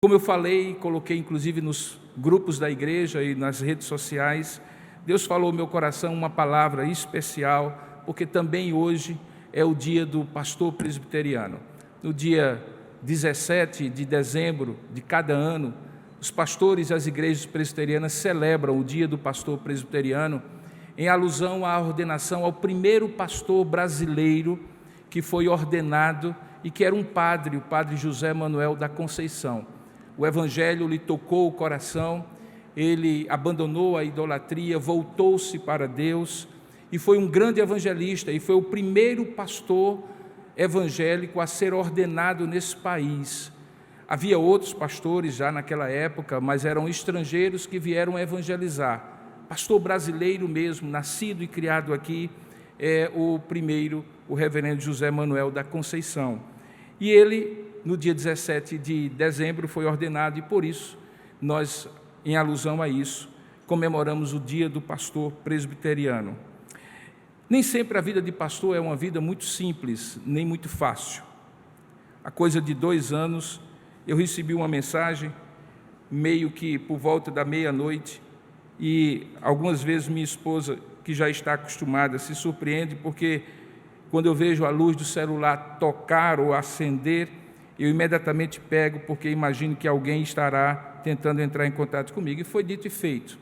Como eu falei, coloquei inclusive nos grupos da igreja e nas redes sociais, Deus falou ao meu coração uma palavra especial, porque também hoje é o dia do pastor presbiteriano. No dia 17 de dezembro de cada ano, os pastores e as igrejas presbiterianas celebram o dia do pastor presbiteriano em alusão à ordenação ao primeiro pastor brasileiro que foi ordenado e que era um padre, o padre José Manuel da Conceição. O evangelho lhe tocou o coração, ele abandonou a idolatria, voltou-se para Deus e foi um grande evangelista e foi o primeiro pastor evangélico a ser ordenado nesse país. Havia outros pastores já naquela época, mas eram estrangeiros que vieram evangelizar. Pastor brasileiro mesmo, nascido e criado aqui, é o primeiro, o reverendo José Manuel da Conceição. E ele, no dia 17 de dezembro, foi ordenado e por isso nós, em alusão a isso, comemoramos o dia do pastor presbiteriano. Nem sempre a vida de pastor é uma vida muito simples, nem muito fácil. Há coisa de 2 anos, eu recebi uma mensagem, meio que por volta da meia-noite, e algumas vezes minha esposa, que já está acostumada, se surpreende, porque quando eu vejo a luz do celular tocar ou acender, eu imediatamente pego, porque imagino que alguém estará tentando entrar em contato comigo. E foi dito e feito.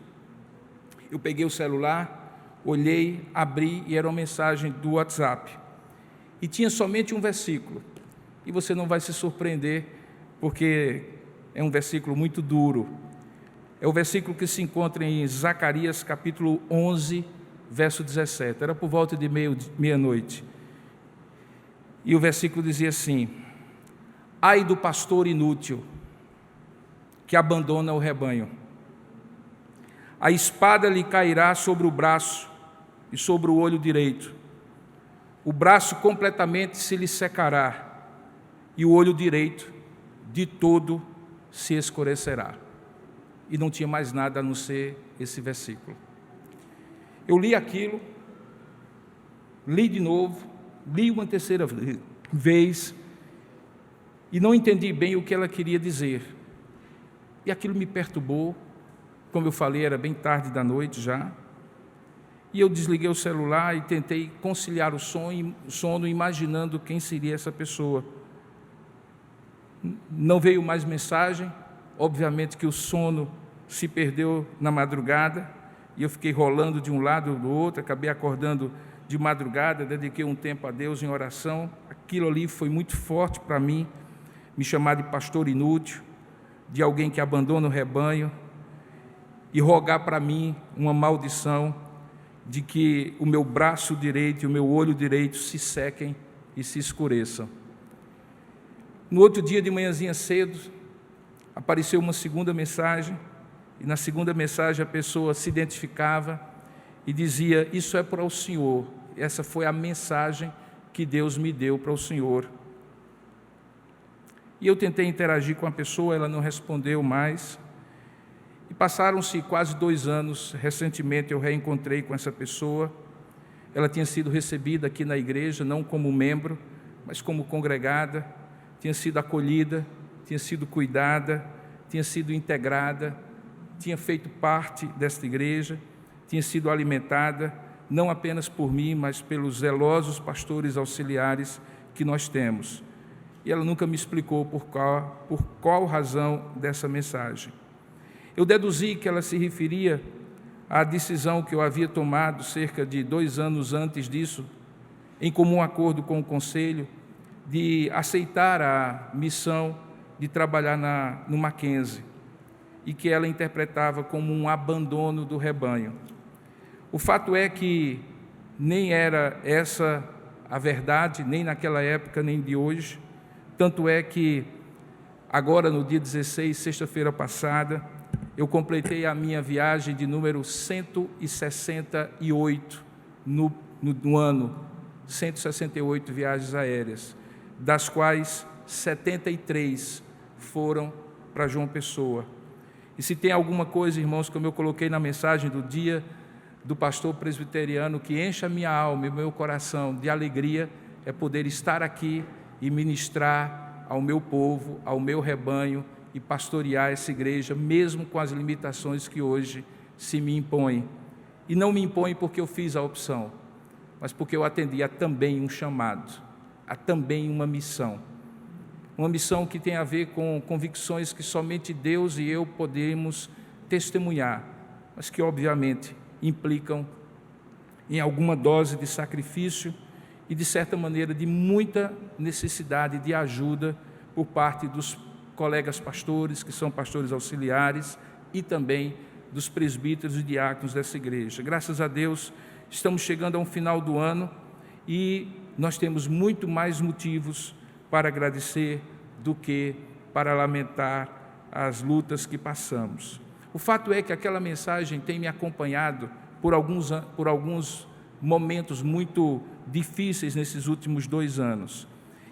Eu peguei o celular, olhei, abri e era uma mensagem do WhatsApp. E tinha somente um versículo. E você não vai se surpreender, porque é um versículo muito duro. É o versículo que se encontra em Zacarias, capítulo 11, verso 17. Era por volta de meia-noite. E o versículo dizia assim: ai do pastor inútil, que abandona o rebanho. A espada lhe cairá sobre o braço e sobre o olho direito. O braço completamente se lhe secará, e o olho direito de todo se escurecerá. E não tinha mais nada a não ser esse versículo. Eu li aquilo, li de novo, li uma terceira vez, e não entendi bem o que ela queria dizer. E aquilo me perturbou, como eu falei, era bem tarde da noite já. E eu desliguei o celular e tentei conciliar o sono, imaginando quem seria essa pessoa. Não veio mais mensagem, obviamente que o sono se perdeu na madrugada, e eu fiquei rolando de um lado do outro, acabei acordando de madrugada, dediquei um tempo a Deus em oração. Aquilo ali foi muito forte para mim, me chamar de pastor inútil, de alguém que abandona o rebanho, e rogar para mim uma maldição de que o meu braço direito e o meu olho direito se sequem e se escureçam. No outro dia, de manhãzinha cedo, apareceu uma segunda mensagem, e na segunda mensagem a pessoa se identificava e dizia: isso é para o senhor. Essa foi a mensagem que Deus me deu para o senhor. E eu tentei interagir com a pessoa, ela não respondeu mais. E passaram-se quase 2 anos, recentemente eu reencontrei com essa pessoa. Ela tinha sido recebida aqui na igreja, não como membro, mas como congregada, tinha sido acolhida, tinha sido cuidada, tinha sido integrada, tinha feito parte desta igreja, tinha sido alimentada, não apenas por mim, mas pelos zelosos pastores auxiliares que nós temos. E ela nunca me explicou por qual razão dessa mensagem. Eu deduzi que ela se referia à decisão que eu havia tomado cerca de 2 anos antes disso, em comum acordo com o conselho, de aceitar a missão de trabalhar no Mackenzie, e que ela interpretava como um abandono do rebanho. O fato é que nem era essa a verdade, nem naquela época, nem de hoje. Tanto é que agora, no dia 16, sexta-feira passada, eu completei a minha viagem de número 168 no ano, 168 viagens aéreas, das quais 73 foram para João Pessoa. E se tem alguma coisa, irmãos, como eu coloquei na mensagem do dia do pastor presbiteriano, que enche a minha alma e o meu coração de alegria, é poder estar aqui e ministrar ao meu povo, ao meu rebanho, e pastorear essa igreja, mesmo com as limitações que hoje se me impõem. E não me impõem porque eu fiz a opção, mas porque eu atendi a também um chamado, a também uma missão que tem a ver com convicções que somente Deus e eu podemos testemunhar, mas que obviamente implicam em alguma dose de sacrifício e, de certa maneira, de muita necessidade de ajuda por parte dos colegas pastores, que são pastores auxiliares, e também dos presbíteros e diáconos dessa igreja. Graças a Deus, estamos chegando ao final do ano e nós temos muito mais motivos para agradecer do que para lamentar as lutas que passamos. O fato é que aquela mensagem tem me acompanhado por alguns momentos muito difíceis nesses últimos 2 anos.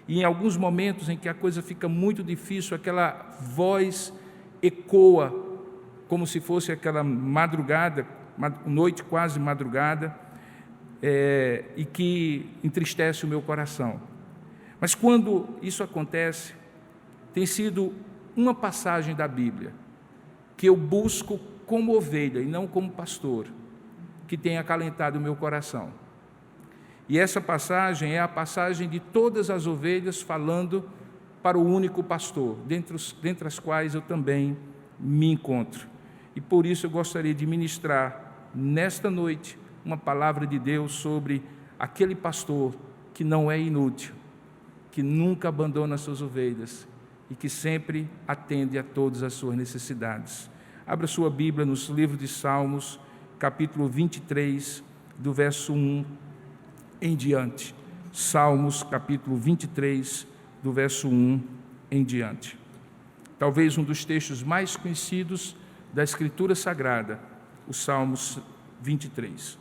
E em alguns momentos em que a coisa fica muito difícil, aquela voz ecoa como se fosse aquela madrugada, noite quase madrugada, e que entristece o meu coração. Mas quando isso acontece, tem sido uma passagem da Bíblia que eu busco como ovelha e não como pastor, que tem acalentado o meu coração. E essa passagem é a passagem de todas as ovelhas falando para o único pastor, dentre as quais eu também me encontro. E por isso eu gostaria de ministrar nesta noite uma palavra de Deus sobre aquele pastor que não é inútil, que nunca abandona as suas ovelhas e que sempre atende a todas as suas necessidades. Abra sua Bíblia nos livros de Salmos, capítulo 23, do verso 1 em diante. Salmos, capítulo 23, do verso 1 em diante. Talvez um dos textos mais conhecidos da Escritura Sagrada, o Salmos 23.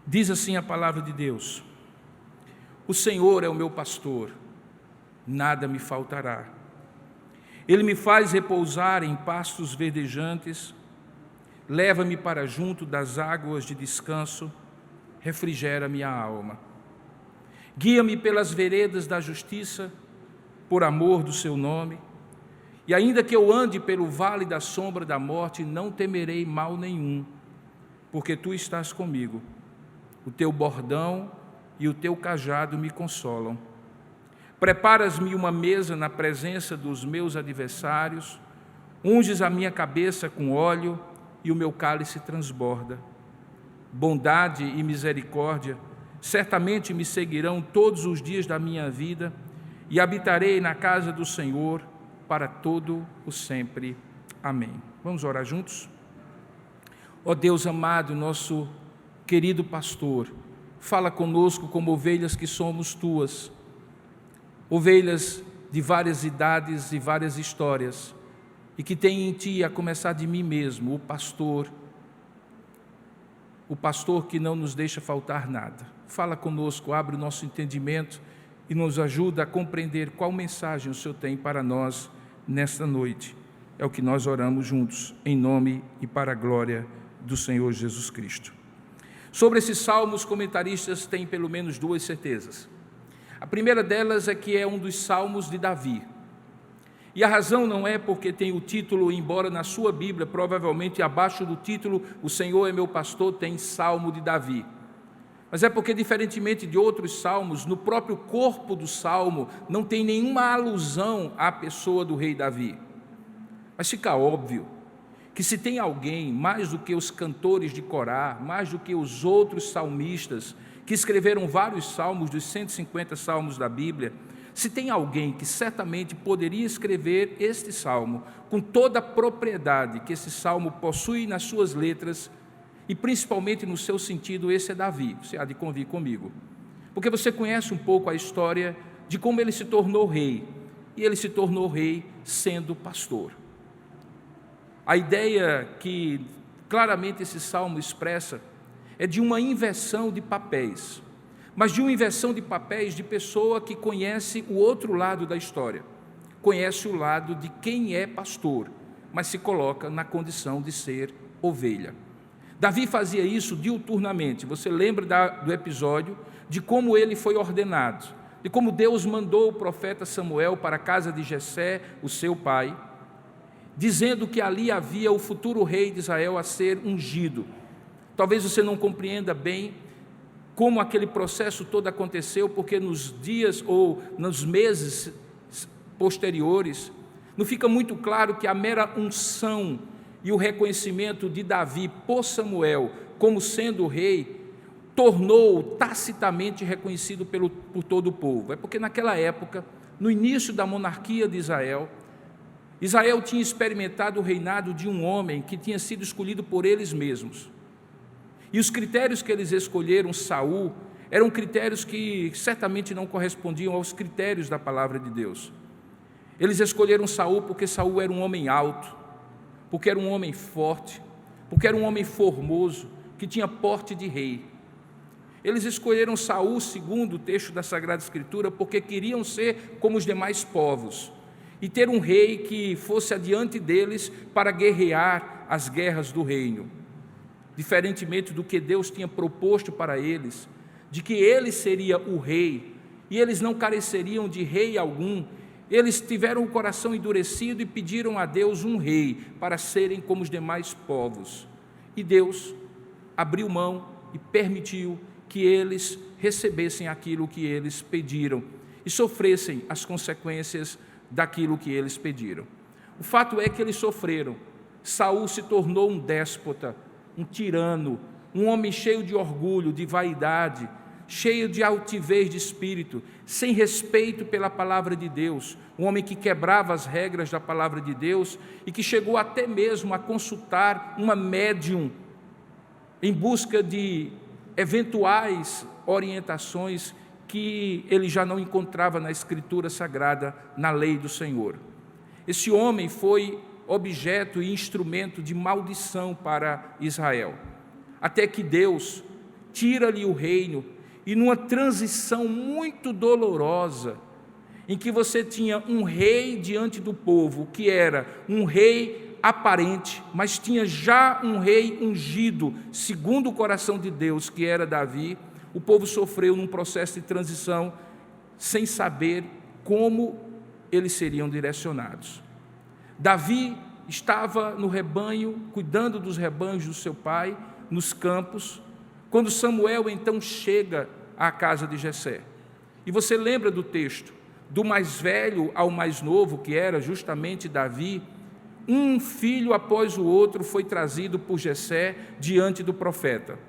Diz assim a palavra de Deus: o Senhor é o meu pastor, nada me faltará. Ele me faz repousar em pastos verdejantes, leva-me para junto das águas de descanso, refrigera minha alma. Guia-me pelas veredas da justiça, por amor do seu nome, e ainda que eu ande pelo vale da sombra da morte, não temerei mal nenhum, porque tu estás comigo. O teu bordão e o teu cajado me consolam. Preparas-me uma mesa na presença dos meus adversários, unges a minha cabeça com óleo e o meu cálice transborda. Bondade e misericórdia certamente me seguirão todos os dias da minha vida e habitarei na casa do Senhor para todo o sempre. Amém. Vamos orar juntos? Ó Deus amado, nosso querido pastor, fala conosco como ovelhas que somos tuas, ovelhas de várias idades e várias histórias, e que tem em ti, a começar de mim mesmo, o pastor que não nos deixa faltar nada. Fala conosco, abre o nosso entendimento e nos ajuda a compreender qual mensagem o Senhor tem para nós nesta noite. É o que nós oramos juntos, em nome e para a glória do Senhor Jesus Cristo. Sobre esses salmos, comentaristas têm pelo menos 2 certezas. A primeira delas é que é um dos salmos de Davi. E a razão não é porque tem o título, embora na sua Bíblia, provavelmente abaixo do título, o Senhor é meu pastor, tem Salmo de Davi. Mas é porque, diferentemente de outros salmos, no próprio corpo do salmo não tem nenhuma alusão à pessoa do rei Davi. Mas fica óbvio que se tem alguém, mais do que os cantores de Corá, mais do que os outros salmistas, que escreveram vários salmos, dos 150 salmos da Bíblia, se tem alguém que certamente poderia escrever este salmo com toda a propriedade que esse salmo possui nas suas letras, e principalmente no seu sentido, esse é Davi. Você há de convir comigo, porque você conhece um pouco a história de como ele se tornou rei, e ele se tornou rei sendo pastor. A ideia que claramente esse salmo expressa é de uma inversão de papéis, mas de uma inversão de papéis de pessoa que conhece o outro lado da história, conhece o lado de quem é pastor, mas se coloca na condição de ser ovelha. Davi fazia isso diuturnamente. Você lembra do episódio de como ele foi ordenado, de como Deus mandou o profeta Samuel para a casa de Jessé, o seu pai, dizendo que ali havia o futuro rei de Israel a ser ungido. Talvez você não compreenda bem como aquele processo todo aconteceu, porque nos dias ou nos meses posteriores, não fica muito claro que a mera unção e o reconhecimento de Davi por Samuel como sendo o rei, tornou-o tacitamente reconhecido por todo o povo. É porque naquela época, no início da monarquia de Israel, Israel tinha experimentado o reinado de um homem que tinha sido escolhido por eles mesmos. E os critérios que eles escolheram, Saul, eram critérios que certamente não correspondiam aos critérios da palavra de Deus. Eles escolheram Saul porque Saul era um homem alto, porque era um homem forte, porque era um homem formoso, que tinha porte de rei. Eles escolheram Saul, segundo o texto da Sagrada Escritura, porque queriam ser como os demais povos e ter um rei que fosse adiante deles para guerrear as guerras do reino. Diferentemente do que Deus tinha proposto para eles, de que ele seria o rei, e eles não careceriam de rei algum, eles tiveram o coração endurecido e pediram a Deus um rei, para serem como os demais povos. E Deus abriu mão e permitiu que eles recebessem aquilo que eles pediram, e sofressem as consequências daquilo que eles pediram. O fato é que eles sofreram. Saul se tornou um déspota, um tirano, um homem cheio de orgulho, de vaidade, cheio de altivez de espírito, sem respeito pela palavra de Deus, um homem que quebrava as regras da palavra de Deus e que chegou até mesmo a consultar uma médium em busca de eventuais orientações que ele já não encontrava na Escritura Sagrada, na lei do Senhor. Esse homem foi objeto e instrumento de maldição para Israel, até que Deus tira-lhe o reino, e numa transição muito dolorosa, em que você tinha um rei diante do povo, que era um rei aparente, mas tinha já um rei ungido, segundo o coração de Deus, que era Davi. O povo sofreu num processo de transição, sem saber como eles seriam direcionados. Davi estava no rebanho, cuidando dos rebanhos do seu pai, nos campos, quando Samuel então chega à casa de Jessé. E você lembra do texto, do mais velho ao mais novo, que era justamente Davi, um filho após o outro foi trazido por Jessé diante do profeta,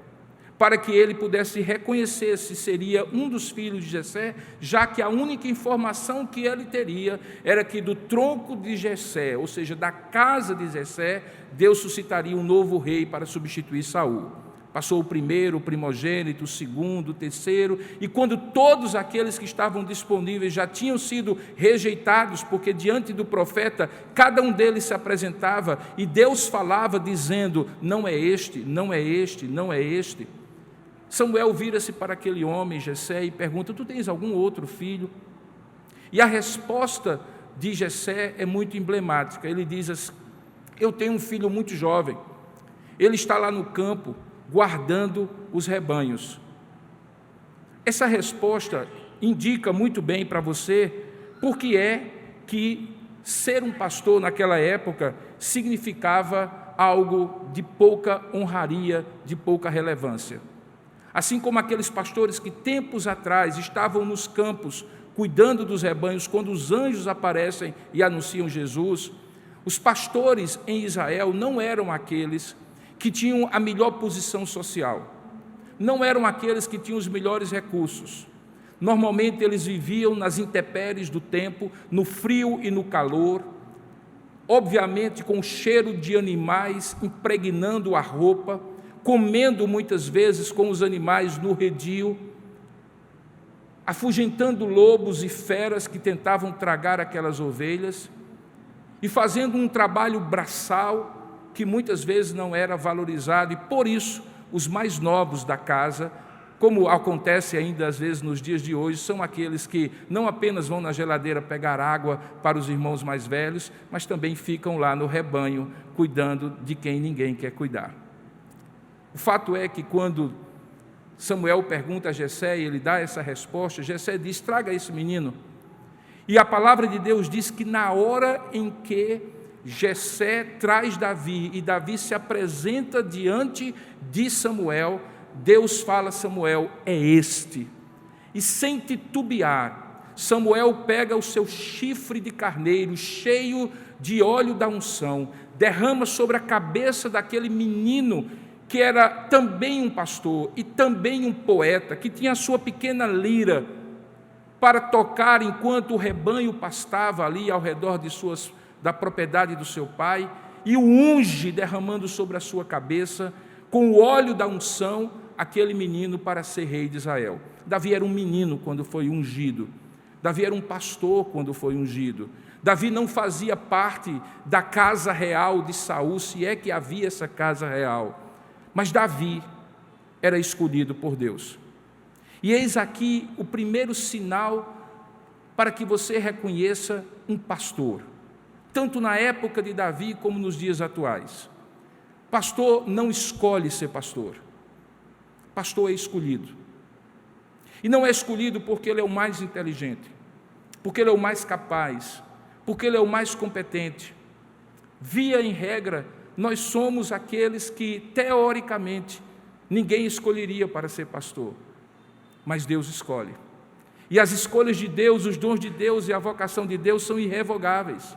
para que ele pudesse reconhecer se seria um dos filhos de Jessé, já que a única informação que ele teria era que do tronco de Jessé, ou seja, da casa de Jessé, Deus suscitaria um novo rei para substituir Saul. Passou o primeiro, o primogênito, o segundo, o terceiro, e quando todos aqueles que estavam disponíveis já tinham sido rejeitados, porque diante do profeta, cada um deles se apresentava, e Deus falava dizendo, não é este, não é este, não é este. Samuel vira-se para aquele homem, Jessé, e pergunta, tu tens algum outro filho? E a resposta de Jessé é muito emblemática. Ele diz assim, eu tenho um filho muito jovem, ele está lá no campo, guardando os rebanhos. Essa resposta indica muito bem para você porque é que ser um pastor naquela época significava algo de pouca honraria, de pouca relevância. Assim como aqueles pastores que tempos atrás estavam nos campos cuidando dos rebanhos, quando os anjos aparecem e anunciam Jesus, os pastores em Israel não eram aqueles que tinham a melhor posição social, não eram aqueles que tinham os melhores recursos. Normalmente eles viviam nas intempéries do tempo, no frio e no calor, obviamente com o cheiro de animais impregnando a roupa, comendo muitas vezes com os animais no redil, afugentando lobos e feras que tentavam tragar aquelas ovelhas, e fazendo um trabalho braçal que muitas vezes não era valorizado, e por isso os mais novos da casa, como acontece ainda às vezes nos dias de hoje, são aqueles que não apenas vão na geladeira pegar água para os irmãos mais velhos, mas também ficam lá no rebanho, cuidando de quem ninguém quer cuidar. O fato é que quando Samuel pergunta a Jessé e ele dá essa resposta, Jessé diz, traga esse menino. E a palavra de Deus diz que na hora em que Jessé traz Davi e Davi se apresenta diante de Samuel, Deus fala a Samuel, é este. E sem titubear, Samuel pega o seu chifre de carneiro cheio de óleo da unção, derrama sobre a cabeça daquele menino que era também um pastor e também um poeta, que tinha a sua pequena lira para tocar enquanto o rebanho pastava ali ao redor da propriedade do seu pai, e o unge derramando sobre a sua cabeça, com o óleo da unção, aquele menino para ser rei de Israel. Davi era um menino quando foi ungido. Davi era um pastor quando foi ungido. Davi não fazia parte da casa real de Saul, se é que havia essa casa real. Mas Davi era escolhido por Deus. E eis aqui o primeiro sinal para que você reconheça um pastor, tanto na época de Davi como nos dias atuais. Pastor não escolhe ser pastor. Pastor é escolhido. E não é escolhido porque ele é o mais inteligente, porque ele é o mais capaz, porque ele é o mais competente. Via em regra, nós somos aqueles que, teoricamente, ninguém escolheria para ser pastor, mas Deus escolhe. E as escolhas de Deus, os dons de Deus e a vocação de Deus são irrevogáveis.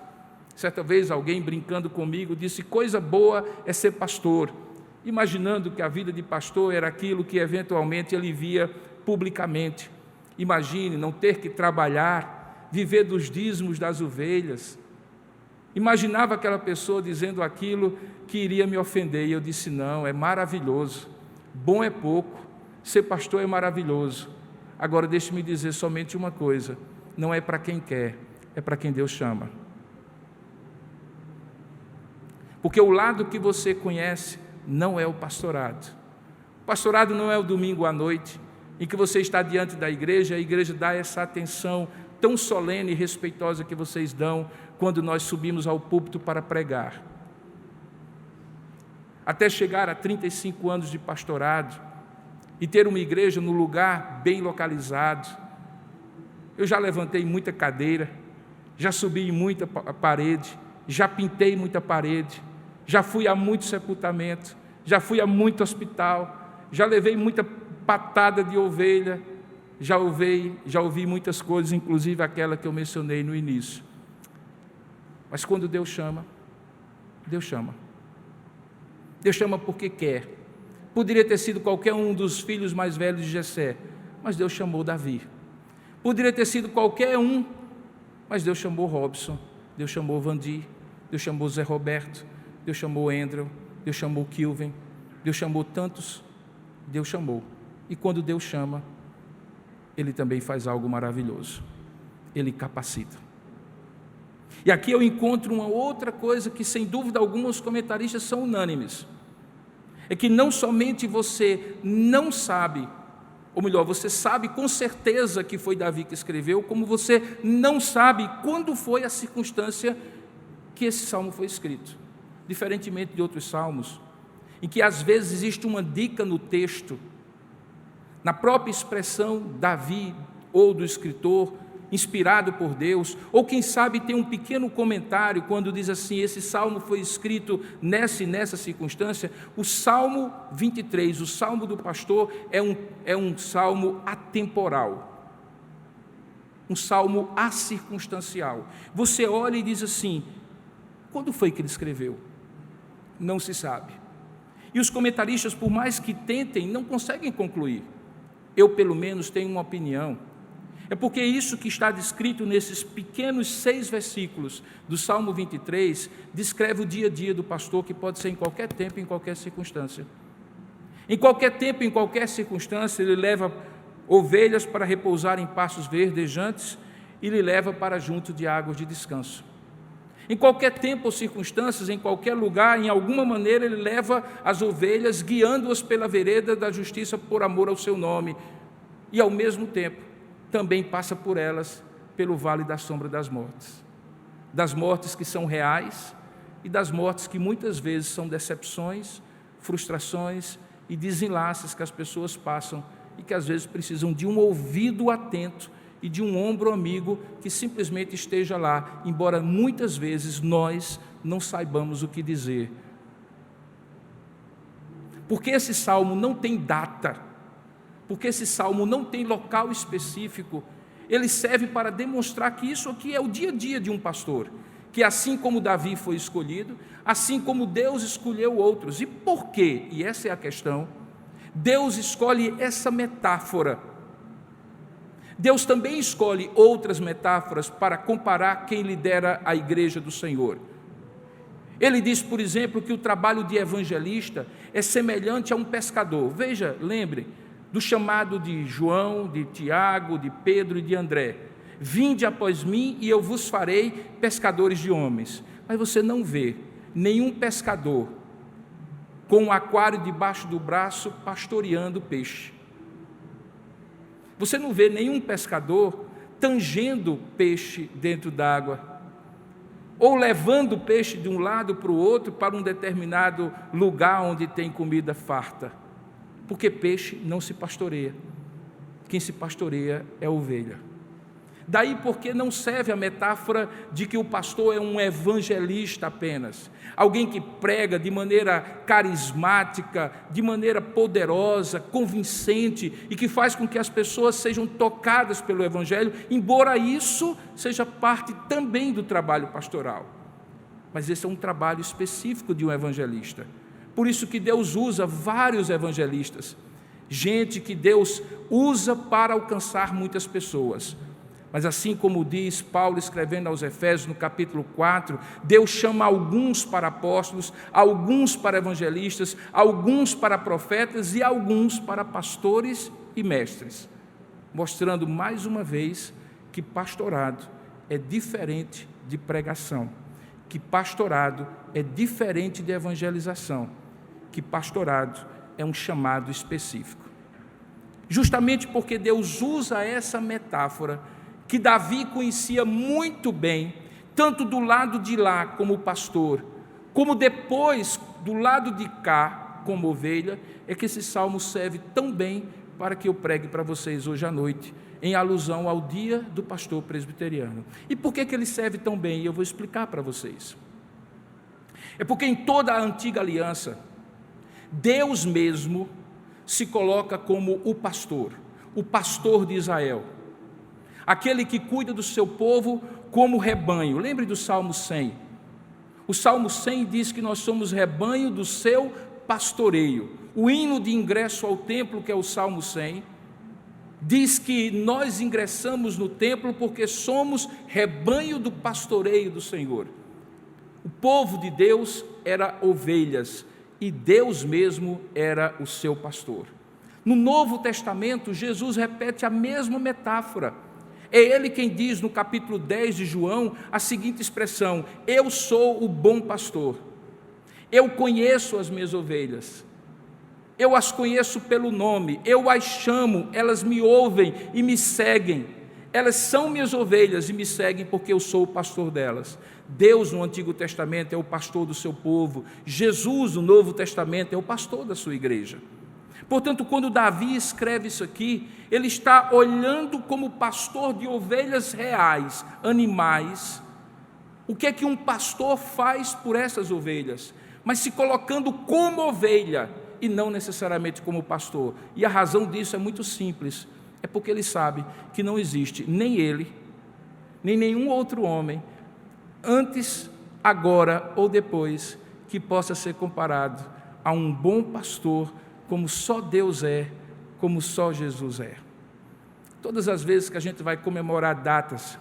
Certa vez alguém brincando comigo disse, coisa boa é ser pastor, imaginando que a vida de pastor era aquilo que eventualmente ele via publicamente. Imagine não ter que trabalhar, viver dos dízimos das ovelhas. Imaginava aquela pessoa dizendo aquilo que iria me ofender, e eu disse, não, é maravilhoso, bom é pouco, ser pastor é maravilhoso. Agora deixe-me dizer somente uma coisa, não é para quem quer, é para quem Deus chama. Porque o lado que você conhece não é o pastorado. O pastorado não é o domingo à noite, em que você está diante da igreja, a igreja dá essa atenção tão solene e respeitosa que vocês dão quando nós subimos ao púlpito para pregar. Até chegar a 35 anos de pastorado e ter uma igreja no lugar bem localizado, eu já levantei muita cadeira, já subi em muita parede, já pintei muita parede, já fui a muito sepultamento, já fui a muito hospital, já levei muita patada de ovelha, já ouvi muitas coisas, inclusive aquela que eu mencionei no início. Mas quando Deus chama, Deus chama. Deus chama porque quer. Poderia ter sido qualquer um dos filhos mais velhos de Jessé, mas Deus chamou Davi. Poderia ter sido qualquer um, mas Deus chamou Robson, Deus chamou Vandi, Deus chamou Zé Roberto, Deus chamou Andrew, Deus chamou Kilvin, Deus chamou tantos, Deus chamou. E quando Deus chama, Ele também faz algo maravilhoso. Ele capacita. E aqui eu encontro uma outra coisa que, sem dúvida alguma, os comentaristas são unânimes. É que não somente você não sabe, ou melhor, você sabe com certeza que foi Davi que escreveu, como você não sabe quando foi a circunstância que esse salmo foi escrito. Diferentemente de outros salmos, em que às vezes existe uma dica no texto, na própria expressão Davi ou do escritor, inspirado por Deus, ou quem sabe tem um pequeno comentário quando diz assim, esse salmo foi escrito nessa circunstância. O Salmo 23, o Salmo do pastor, é um salmo atemporal, um salmo acircunstancial. Você olha e diz assim, quando foi que ele escreveu? Não se sabe. E os comentaristas, por mais que tentem, não conseguem concluir. Eu, pelo menos, tenho uma opinião. É porque isso que está descrito nesses pequenos 6 versículos do Salmo 23 descreve o dia a dia do pastor, que pode ser em qualquer tempo, em qualquer circunstância. Em qualquer tempo, em qualquer circunstância, ele leva ovelhas para repousar em pastos verdejantes e lhe leva para junto de águas de descanso. Em qualquer tempo ou circunstâncias, em qualquer lugar, em alguma maneira, ele leva as ovelhas, guiando-as pela vereda da justiça por amor ao seu nome. E, ao mesmo tempo, também passa por elas pelo vale da sombra das mortes que são reais e das mortes que muitas vezes são decepções, frustrações e desenlaces que as pessoas passam e que às vezes precisam de um ouvido atento e de um ombro amigo que simplesmente esteja lá, embora muitas vezes nós não saibamos o que dizer. Porque esse salmo não tem data, porque esse salmo não tem local específico, ele serve para demonstrar que isso aqui é o dia a dia de um pastor, que assim como Davi foi escolhido, assim como Deus escolheu outros. E por quê? E essa é a questão. Deus escolhe essa metáfora. Deus também escolhe outras metáforas para comparar quem lidera a igreja do Senhor. Ele diz, por exemplo, que o trabalho de evangelista é semelhante a um pescador. Veja, lembre do chamado de João, de Tiago, de Pedro e de André. Vinde após mim e eu vos farei pescadores de homens. Mas você não vê nenhum pescador com um aquário debaixo do braço pastoreando peixe. Você não vê nenhum pescador tangendo peixe dentro d'água, ou levando o peixe de um lado para o outro, para um determinado lugar onde tem comida farta. Porque peixe não se pastoreia. Quem se pastoreia é a ovelha. Daí porque não serve a metáfora de que o pastor é um evangelista apenas, alguém que prega de maneira carismática, de maneira poderosa, convincente, e que faz com que as pessoas sejam tocadas pelo evangelho, embora isso seja parte também do trabalho pastoral. Mas esse é um trabalho específico de um evangelista. Por isso que Deus usa vários evangelistas, gente que Deus usa para alcançar muitas pessoas. Mas assim como diz Paulo escrevendo aos Efésios no capítulo 4, Deus chama alguns para apóstolos, alguns para evangelistas, alguns para profetas e alguns para pastores e mestres, mostrando mais uma vez que pastorado é diferente de pregação, que pastorado é diferente de evangelização, que pastorado é um chamado específico. Justamente porque Deus usa essa metáfora, que Davi conhecia muito bem, tanto do lado de lá como pastor, como depois do lado de cá como ovelha, é que esse salmo serve tão bem para que eu pregue para vocês hoje à noite, em alusão ao dia do pastor presbiteriano. E por que ele serve tão bem? Eu vou explicar para vocês. É porque em toda a antiga aliança, Deus mesmo se coloca como o pastor de Israel, aquele que cuida do seu povo como rebanho. Lembre do Salmo 100. O Salmo 100 diz que nós somos rebanho do seu pastoreio. O hino de ingresso ao templo, que é o Salmo 100, diz que nós ingressamos no templo porque somos rebanho do pastoreio do Senhor. O povo de Deus era ovelhas e Deus mesmo era o seu pastor. No Novo Testamento, Jesus repete a mesma metáfora. É ele quem diz no capítulo 10 de João a seguinte expressão: eu sou o bom pastor, eu conheço as minhas ovelhas, eu as conheço pelo nome, eu as chamo, elas me ouvem e me seguem, elas são minhas ovelhas e me seguem porque eu sou o pastor delas. Deus no Antigo Testamento é o pastor do seu povo, Jesus no Novo Testamento é o pastor da sua igreja. Portanto, quando Davi escreve isso aqui, ele está olhando como pastor de ovelhas reais, animais, o que é que um pastor faz por essas ovelhas, mas se colocando como ovelha e não necessariamente como pastor. E a razão disso é muito simples, é porque ele sabe que não existe nem ele, nem nenhum outro homem, antes, agora ou depois, que possa ser comparado a um bom pastor, como só Deus é, como só Jesus é. Todas as vezes que a gente vai comemorar datas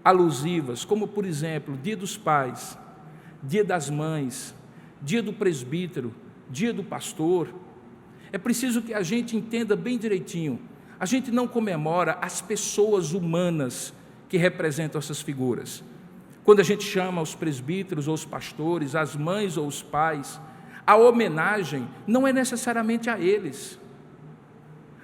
alusivas, como por exemplo, Dia dos Pais, Dia das Mães, Dia do Presbítero, Dia do Pastor, é preciso que a gente entenda bem direitinho, a gente não comemora as pessoas humanas que representam essas figuras. Quando a gente chama os presbíteros ou os pastores, as mães ou os pais, a homenagem não é necessariamente a eles.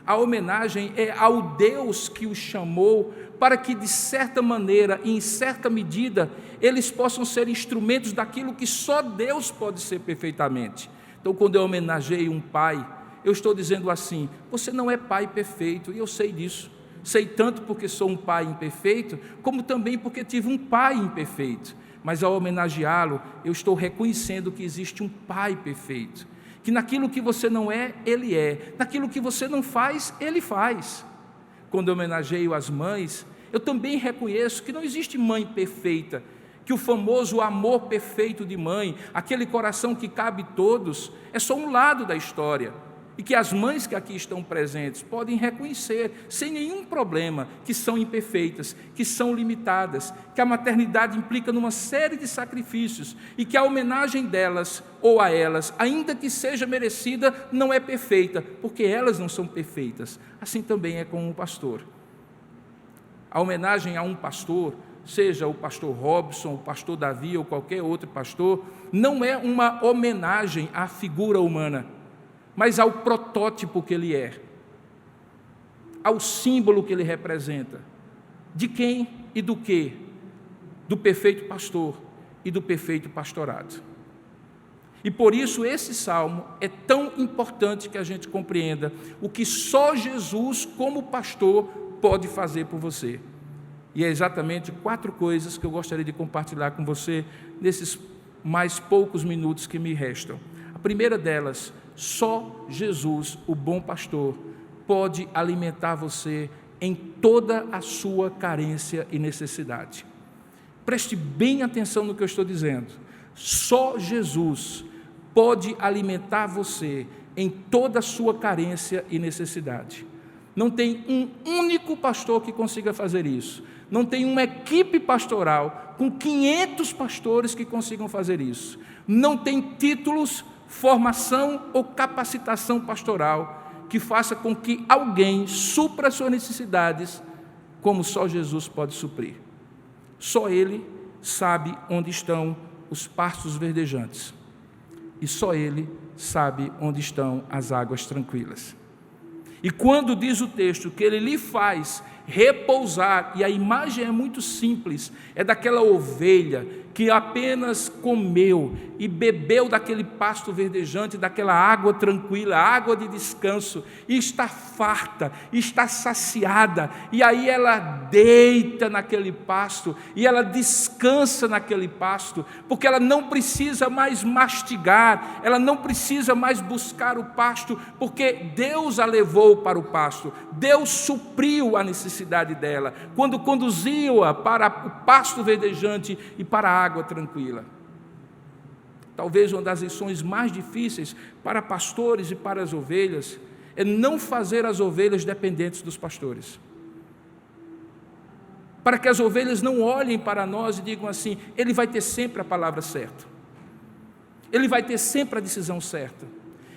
A homenagem é ao Deus que os chamou para que, de certa maneira e em certa medida, eles possam ser instrumentos daquilo que só Deus pode ser perfeitamente. Então, quando eu homenageio um pai, eu estou dizendo assim: você não é pai perfeito, e eu sei disso. Sei tanto porque sou um pai imperfeito, como também porque tive um pai imperfeito. mas ao homenageá-lo, eu estou reconhecendo que existe um Pai perfeito, que naquilo que você não é, Ele é, naquilo que você não faz, Ele faz. Quando eu homenageio as mães, eu também reconheço que não existe mãe perfeita, que o famoso amor perfeito de mãe, aquele coração que cabe todos, é só um lado da história, e que as mães que aqui estão presentes podem reconhecer, sem nenhum problema, que são imperfeitas, que são limitadas, que a maternidade implica numa série de sacrifícios, e que a homenagem delas, ou a elas, ainda que seja merecida, não é perfeita, porque elas não são perfeitas. Assim também é com o pastor. A homenagem a um pastor, seja o pastor Robson, o pastor Davi ou qualquer outro pastor, não é uma homenagem à figura humana, mas ao protótipo que ele é, ao símbolo que ele representa. De quem e do quê? Do perfeito pastor e do perfeito pastorado. E por isso esse salmo é tão importante que a gente compreenda o que só Jesus, como pastor, pode fazer por você. E é exatamente 4 coisas que eu gostaria de compartilhar com você nesses mais poucos minutos que me restam. A primeira delas: só Jesus, o bom pastor, pode alimentar você em toda a sua carência e necessidade. Preste bem atenção no que eu estou dizendo. Só Jesus pode alimentar você em toda a sua carência e necessidade. Não tem um único pastor que consiga fazer isso. Não tem uma equipe pastoral com 500 pastores que consigam fazer isso. Não tem títulos, formação ou capacitação pastoral que faça com que alguém supra as suas necessidades como só Jesus pode suprir. Só Ele sabe onde estão os pastos verdejantes, e só Ele sabe onde estão as águas tranquilas. E quando diz o texto que Ele lhe faz repousar, e a imagem é muito simples, é daquela ovelha que apenas comeu e bebeu daquele pasto verdejante, daquela água tranquila, água de descanso, e está farta, está saciada, e aí ela deita naquele pasto, e ela descansa naquele pasto, porque ela não precisa mais mastigar, ela não precisa mais buscar o pasto, porque Deus a levou para o pasto, Deus supriu a necessidade dela, quando conduziu-a para o pasto verdejante e para a água tranquila. Talvez uma das lições mais difíceis para pastores e para as ovelhas é não fazer as ovelhas dependentes dos pastores. Para que as ovelhas não olhem para nós e digam assim: ele vai ter sempre a palavra certa, ele vai ter sempre a decisão certa,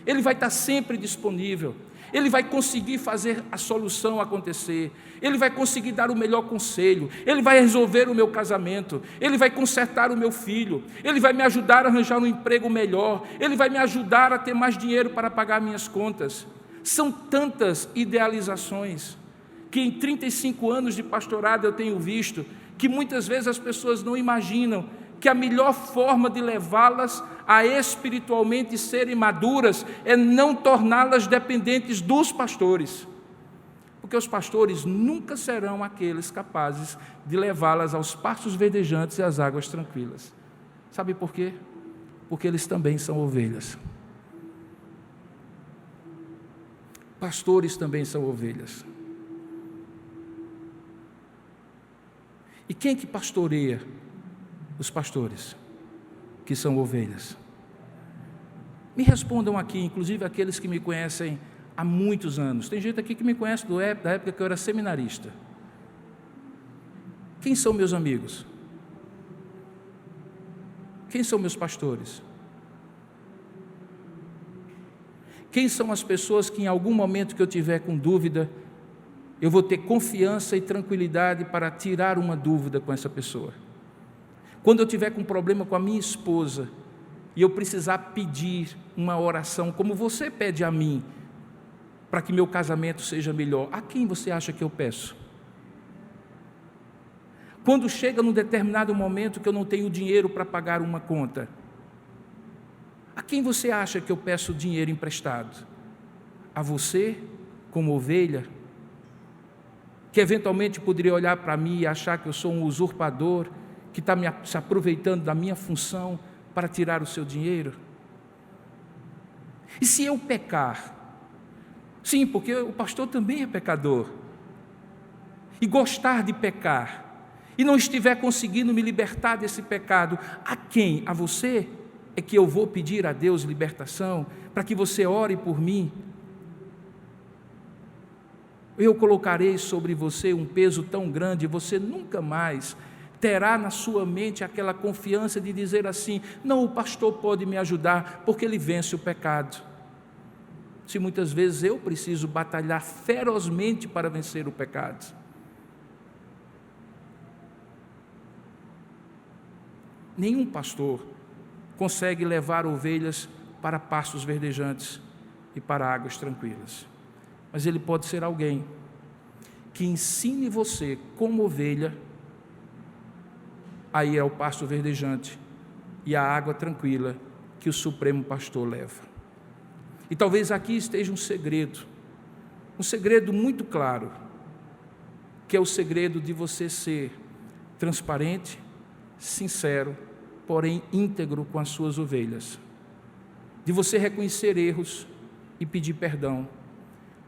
ele vai estar sempre disponível, ele vai conseguir fazer a solução acontecer, ele vai conseguir dar o melhor conselho, ele vai resolver o meu casamento, ele vai consertar o meu filho, ele vai me ajudar a arranjar um emprego melhor, ele vai me ajudar a ter mais dinheiro para pagar minhas contas. São tantas idealizações que em 35 anos de pastorado eu tenho visto que muitas vezes as pessoas não imaginam que a melhor forma de levá-las a espiritualmente serem maduras é não torná-las dependentes dos pastores, porque os pastores nunca serão aqueles capazes de levá-las aos pastos verdejantes e às águas tranquilas. Sabe por quê? Porque eles também são ovelhas. Pastores também são ovelhas. E quem que pastoreia os pastores, que são ovelhas? Me respondam aqui, inclusive aqueles que me conhecem há muitos anos. Tem gente aqui que me conhece da época que eu era seminarista. Quem são meus amigos? Quem são meus pastores? Quem são as pessoas que em algum momento que eu tiver com dúvida, eu vou ter confiança e tranquilidade para tirar uma dúvida com essa pessoa? Quando eu tiver com problema com a minha esposa e eu precisar pedir uma oração, como você pede a mim, para que meu casamento seja melhor, a quem você acha que eu peço? Quando chega num determinado momento que eu não tenho dinheiro para pagar uma conta, a quem você acha que eu peço dinheiro emprestado? A você, como ovelha, que eventualmente poderia olhar para mim e achar que eu sou um usurpador, que está se aproveitando da minha função para tirar o seu dinheiro? E se eu pecar? Sim, porque o pastor também é pecador. E gostar de pecar, e não estiver conseguindo me libertar desse pecado, a quem? A você? É que eu vou pedir a Deus libertação, para que você ore por mim? Eu colocarei sobre você um peso tão grande, você nunca mais terá na sua mente aquela confiança de dizer assim: não, o pastor pode me ajudar, porque ele vence o pecado. Se muitas vezes eu preciso batalhar ferozmente para vencer o pecado. Nenhum pastor consegue levar ovelhas para pastos verdejantes e para águas tranquilas. Mas ele pode ser alguém que ensine você, como ovelha, a ir ao pasto verdejante e à água tranquila que o Supremo Pastor leva. E talvez aqui esteja um segredo muito claro, que é o segredo de você ser transparente, sincero, porém íntegro com as suas ovelhas, de você reconhecer erros e pedir perdão,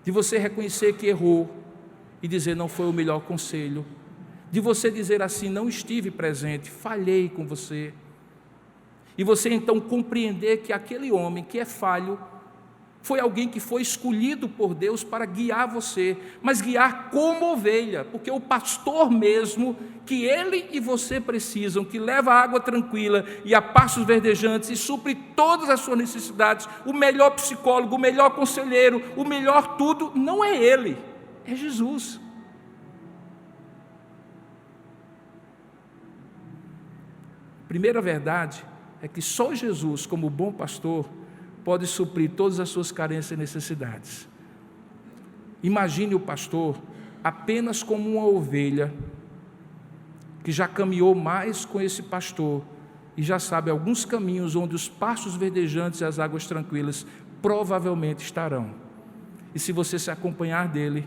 de você reconhecer que errou e dizer: não foi o melhor conselho, de você dizer assim: não estive presente, falhei com você, e você então compreender que aquele homem que é falho foi alguém que foi escolhido por Deus para guiar você, mas guiar como ovelha, porque o pastor mesmo, que ele e você precisam, que leva a água tranquila e a pastos verdejantes e supre todas as suas necessidades, o melhor psicólogo, o melhor conselheiro, o melhor tudo, não é ele, é Jesus. A primeira verdade é que só Jesus, como bom pastor, pode suprir todas as suas carências e necessidades. Imagine o pastor apenas como uma ovelha que já caminhou mais com esse pastor e já sabe alguns caminhos onde os pastos verdejantes e as águas tranquilas provavelmente estarão. E se você se acompanhar dele,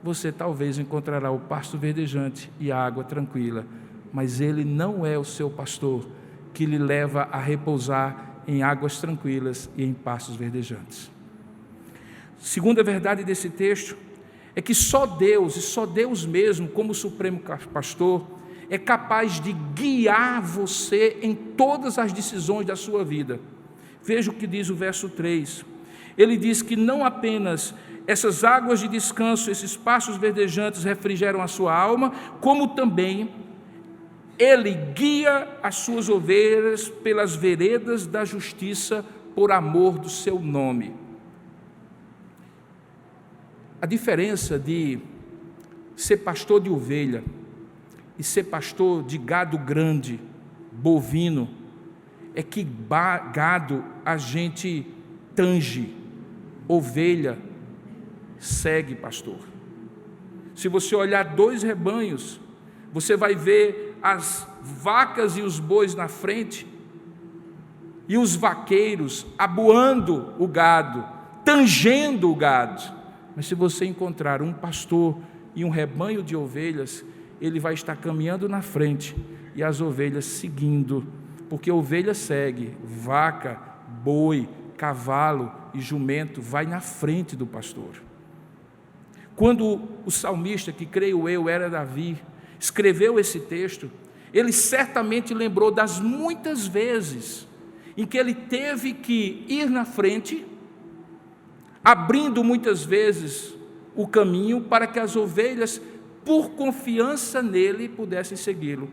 você talvez encontrará o pasto verdejante e a água tranquila, mas ele não é o seu pastor que lhe leva a repousar em águas tranquilas e em pastos verdejantes. Segunda verdade desse texto é que só Deus, e só Deus mesmo, como Supremo Pastor, é capaz de guiar você em todas as decisões da sua vida. Veja o que diz o verso 3. Ele diz que não apenas essas águas de descanso, esses pastos verdejantes refrigeram a sua alma, como também Ele guia as suas ovelhas pelas veredas da justiça por amor do seu nome. A diferença de ser pastor de ovelha e ser pastor de gado grande, bovino, é que gado a gente tange, ovelha segue pastor. Se você olhar 2 rebanhos, você vai ver as vacas e os bois na frente, e os vaqueiros abuando o gado, tangendo o gado. Mas se você encontrar um pastor e um rebanho de ovelhas, ele vai estar caminhando na frente e as ovelhas seguindo, porque a ovelha segue, vaca, boi, cavalo e jumento vai na frente do pastor. Quando o salmista, que creio eu era Davi, escreveu esse texto, ele certamente lembrou das muitas vezes em que ele teve que ir na frente, abrindo muitas vezes o caminho para que as ovelhas, por confiança nele, pudessem segui-lo.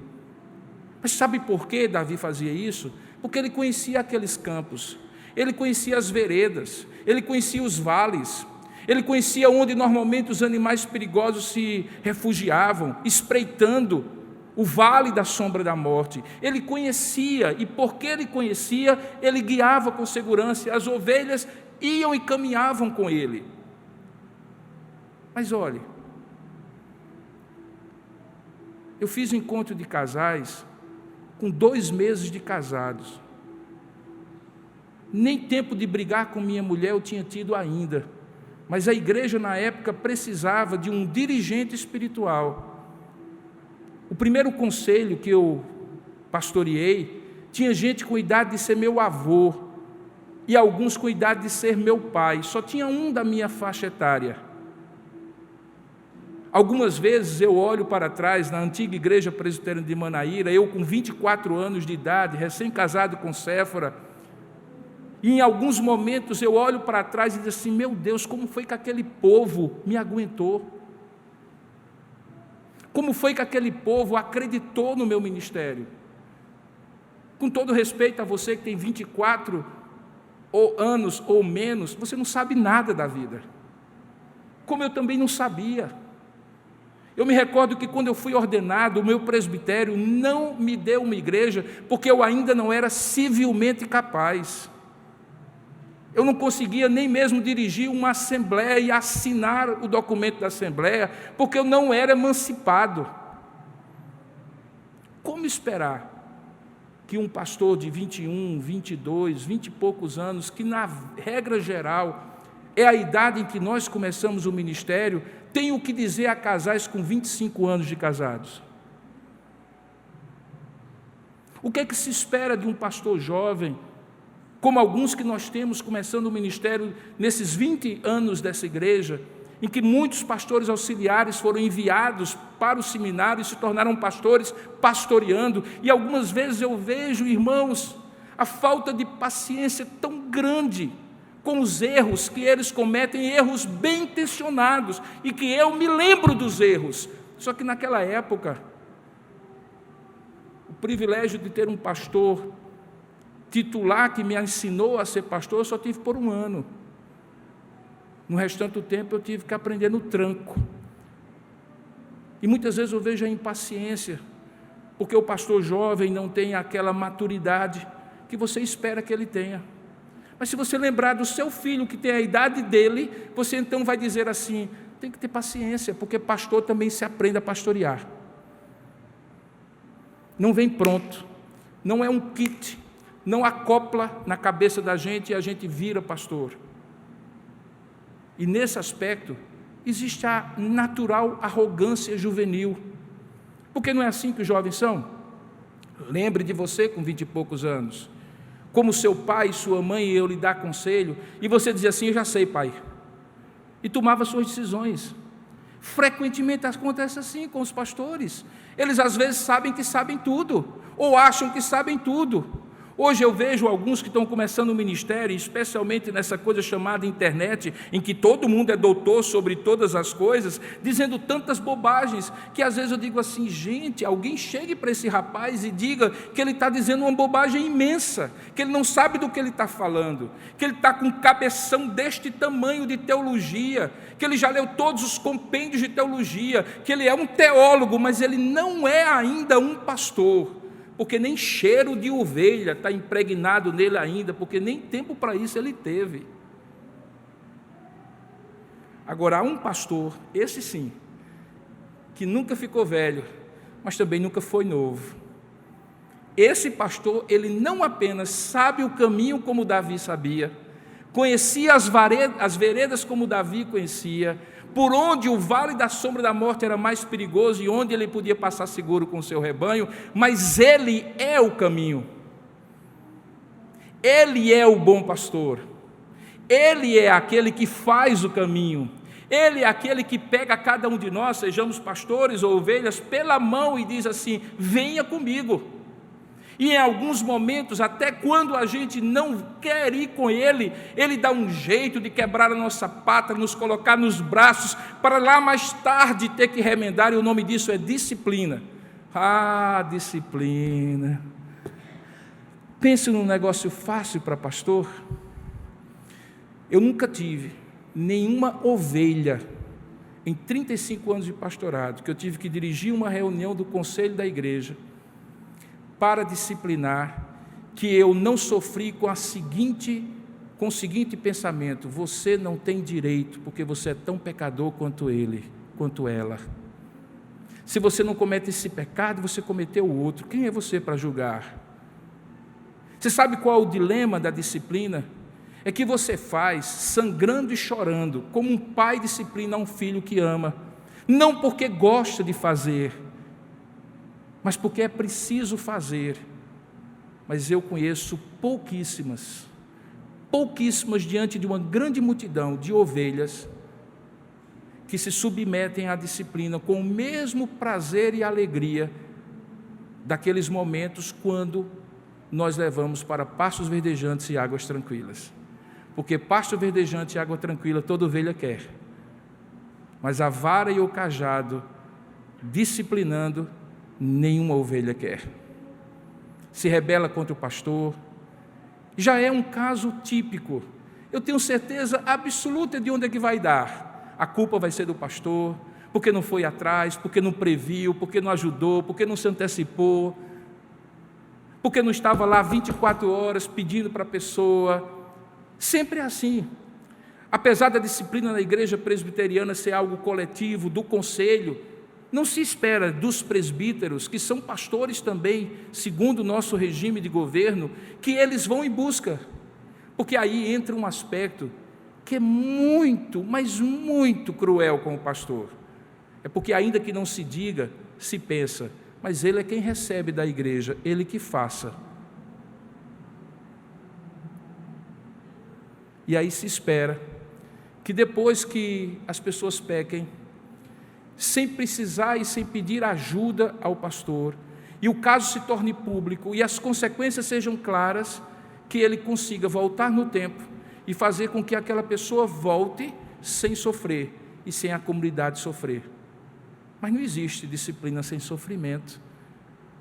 Mas sabe por que Davi fazia isso? Porque ele conhecia aqueles campos, ele conhecia as veredas, ele conhecia os vales, ele conhecia onde normalmente os animais perigosos se refugiavam, espreitando o vale da sombra da morte. Ele conhecia, e porque ele conhecia, ele guiava com segurança, as ovelhas iam e caminhavam com ele. Mas olhe, eu fiz um encontro de casais com 2 meses de casados. Nem tempo de brigar com minha mulher eu tinha tido ainda, mas a igreja na época precisava de um dirigente espiritual. O primeiro conselho que eu pastoreei, tinha gente com idade de ser meu avô e alguns com idade de ser meu pai. Só tinha um da minha faixa etária. Algumas vezes eu olho para trás, na antiga igreja presbiteriana de Manaíra, eu com 24 anos de idade, recém-casado com Séfora, e em alguns momentos eu olho para trás e digo assim, meu Deus, como foi que aquele povo me aguentou? Como foi que aquele povo acreditou no meu ministério? Com todo respeito a você que tem 24 anos ou menos, você não sabe nada da vida. Como eu também não sabia. Eu me recordo que quando eu fui ordenado, o meu presbitério não me deu uma igreja, porque eu ainda não era civilmente capaz. Eu não conseguia nem mesmo dirigir uma assembleia e assinar o documento da assembleia, porque eu não era emancipado. Como esperar que um pastor de 21, 22, 20 e poucos anos, que na regra geral é a idade em que nós começamos o ministério, tenha o que dizer a casais com 25 anos de casados? O que é que se espera de um pastor jovem, como alguns que nós temos começando o ministério nesses 20 anos dessa igreja, em que muitos pastores auxiliares foram enviados para o seminário e se tornaram pastores pastoreando, e algumas vezes eu vejo, irmãos, a falta de paciência tão grande com os erros que eles cometem, erros bem intencionados, e que eu me lembro dos erros, só que naquela época, o privilégio de ter um pastor titular que me ensinou a ser pastor, eu só tive por 1 ano. No restante do tempo eu tive que aprender no tranco. E muitas vezes eu vejo a impaciência, porque o pastor jovem não tem aquela maturidade que você espera que ele tenha. Mas se você lembrar do seu filho que tem a idade dele, você então vai dizer assim, tem que ter paciência, porque pastor também se aprende a pastorear. Não vem pronto, não é um kit, não acopla na cabeça da gente e a gente vira pastor. E nesse aspecto, existe a natural arrogância juvenil. Porque não é assim que os jovens são? Lembre de você com 20 e poucos anos, como seu pai, sua mãe e eu lhe dar conselho, e você dizia assim, eu já sei, pai, e tomava suas decisões. Frequentemente acontece assim com os pastores, eles às vezes sabem que sabem tudo, ou acham que sabem tudo. Hoje eu vejo alguns que estão começando o ministério, especialmente nessa coisa chamada internet, em que todo mundo é doutor sobre todas as coisas, dizendo tantas bobagens, que às vezes eu digo assim, gente, alguém chegue para esse rapaz e diga que ele está dizendo uma bobagem imensa, que ele não sabe do que ele está falando, que ele está com um cabeção deste tamanho de teologia, que ele já leu todos os compêndios de teologia, que ele é um teólogo, mas ele não é ainda um pastor, porque nem cheiro de ovelha está impregnado nele ainda, porque nem tempo para isso ele teve. Agora, há um pastor, esse sim, que nunca ficou velho, mas também nunca foi novo. Esse pastor, ele não apenas sabe o caminho como Davi sabia, conhecia as veredas como Davi conhecia, por onde o vale da sombra da morte era mais perigoso e onde ele podia passar seguro com o seu rebanho, mas ele é o caminho, ele é o bom pastor, ele é aquele que faz o caminho, ele é aquele que pega cada um de nós, sejamos pastores ou ovelhas, pela mão e diz assim, venha comigo. E em alguns momentos, até quando a gente não quer ir com ele, ele dá um jeito de quebrar a nossa pata, nos colocar nos braços, para lá mais tarde ter que remendar, e o nome disso é disciplina. Ah, disciplina. Pense num negócio fácil para pastor. Eu nunca tive nenhuma ovelha, em 35 anos de pastorado, que eu tive que dirigir uma reunião do conselho da igreja, para disciplinar, que eu não sofri com o seguinte pensamento, você não tem direito, porque você é tão pecador quanto ele, quanto ela. Se você não comete esse pecado, você cometeu o outro, quem é você para julgar? Você sabe qual é o dilema da disciplina? É que você faz sangrando e chorando, como um pai disciplina um filho que ama, não porque gosta de fazer, mas porque é preciso fazer. Mas eu conheço pouquíssimas diante de uma grande multidão de ovelhas que se submetem à disciplina com o mesmo prazer e alegria daqueles momentos quando nós levamos para pastos verdejantes e águas tranquilas. Porque pasto verdejante e água tranquila toda ovelha quer, mas a vara e o cajado disciplinando nenhuma ovelha quer. Se rebela contra o pastor. Já é um caso típico. Eu tenho certeza absoluta de onde é que vai dar. A culpa vai ser do pastor, porque não foi atrás, porque não previu, porque não ajudou, porque não se antecipou, porque não estava lá 24 horas pedindo para a pessoa. Sempre é assim. Apesar da disciplina na igreja presbiteriana ser algo coletivo, do conselho, não se espera dos presbíteros, que são pastores também, segundo o nosso regime de governo, que eles vão em busca, porque aí entra um aspecto que é muito, mas muito cruel com o pastor. É porque ainda que não se diga, se pensa, mas ele é quem recebe da igreja, ele que faça. E aí se espera que depois que as pessoas pequem, sem precisar e sem pedir ajuda ao pastor, e o caso se torne público e as consequências sejam claras, que ele consiga voltar no tempo e fazer com que aquela pessoa volte sem sofrer e sem a comunidade sofrer. Mas não existe disciplina sem sofrimento.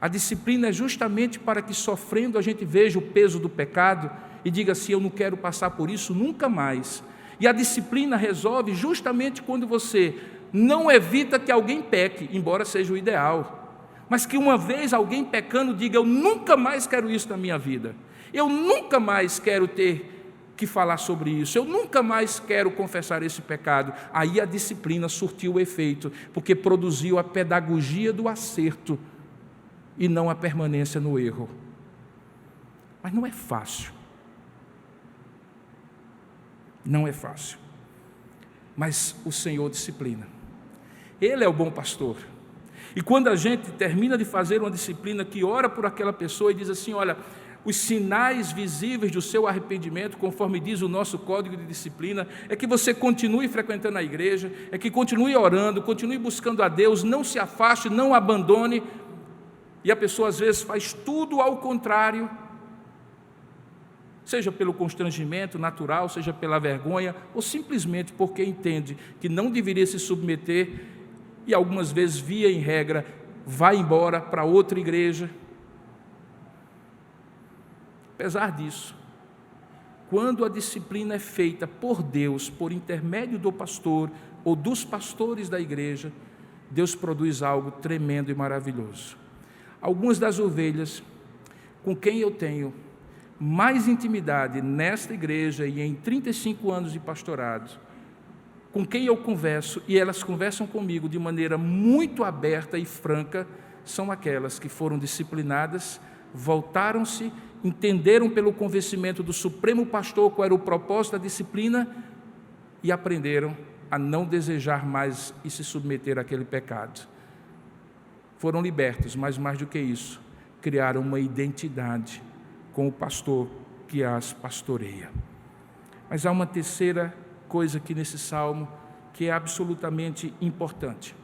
A disciplina é justamente para que, sofrendo, a gente veja o peso do pecado e diga assim: eu não quero passar por isso nunca mais. E a disciplina resolve justamente quando você não evita que alguém peque, embora seja o ideal, mas que uma vez alguém pecando diga: eu nunca mais quero isso na minha vida, eu nunca mais quero ter que falar sobre isso, eu nunca mais quero confessar esse pecado. Aí a disciplina surtiu o efeito, porque produziu a pedagogia do acerto e não a permanência no erro. Mas não é fácil. Não é fácil. Mas o Senhor disciplina. Ele é o bom pastor. E quando a gente termina de fazer uma disciplina, que ora por aquela pessoa e diz assim: olha, os sinais visíveis do seu arrependimento, conforme diz o nosso código de disciplina, é que você continue frequentando a igreja, é que continue orando, continue buscando a Deus, não se afaste, não abandone. E a pessoa às vezes faz tudo ao contrário, seja pelo constrangimento natural, seja pela vergonha, ou simplesmente porque entende que não deveria se submeter, e algumas vezes, via em regra, vai embora para outra igreja. Apesar disso, quando a disciplina é feita por Deus, por intermédio do pastor ou dos pastores da igreja, Deus produz algo tremendo e maravilhoso. Algumas das ovelhas com quem eu tenho mais intimidade nesta igreja e em 35 anos de pastorado, com quem eu converso, e elas conversam comigo de maneira muito aberta e franca, são aquelas que foram disciplinadas, voltaram-se, entenderam pelo convencimento do Supremo Pastor qual era o propósito da disciplina e aprenderam a não desejar mais e se submeter àquele pecado. Foram libertos, mas mais do que isso, criaram uma identidade com o pastor que as pastoreia. Mas há uma terceira coisa aqui nesse salmo que é absolutamente importante,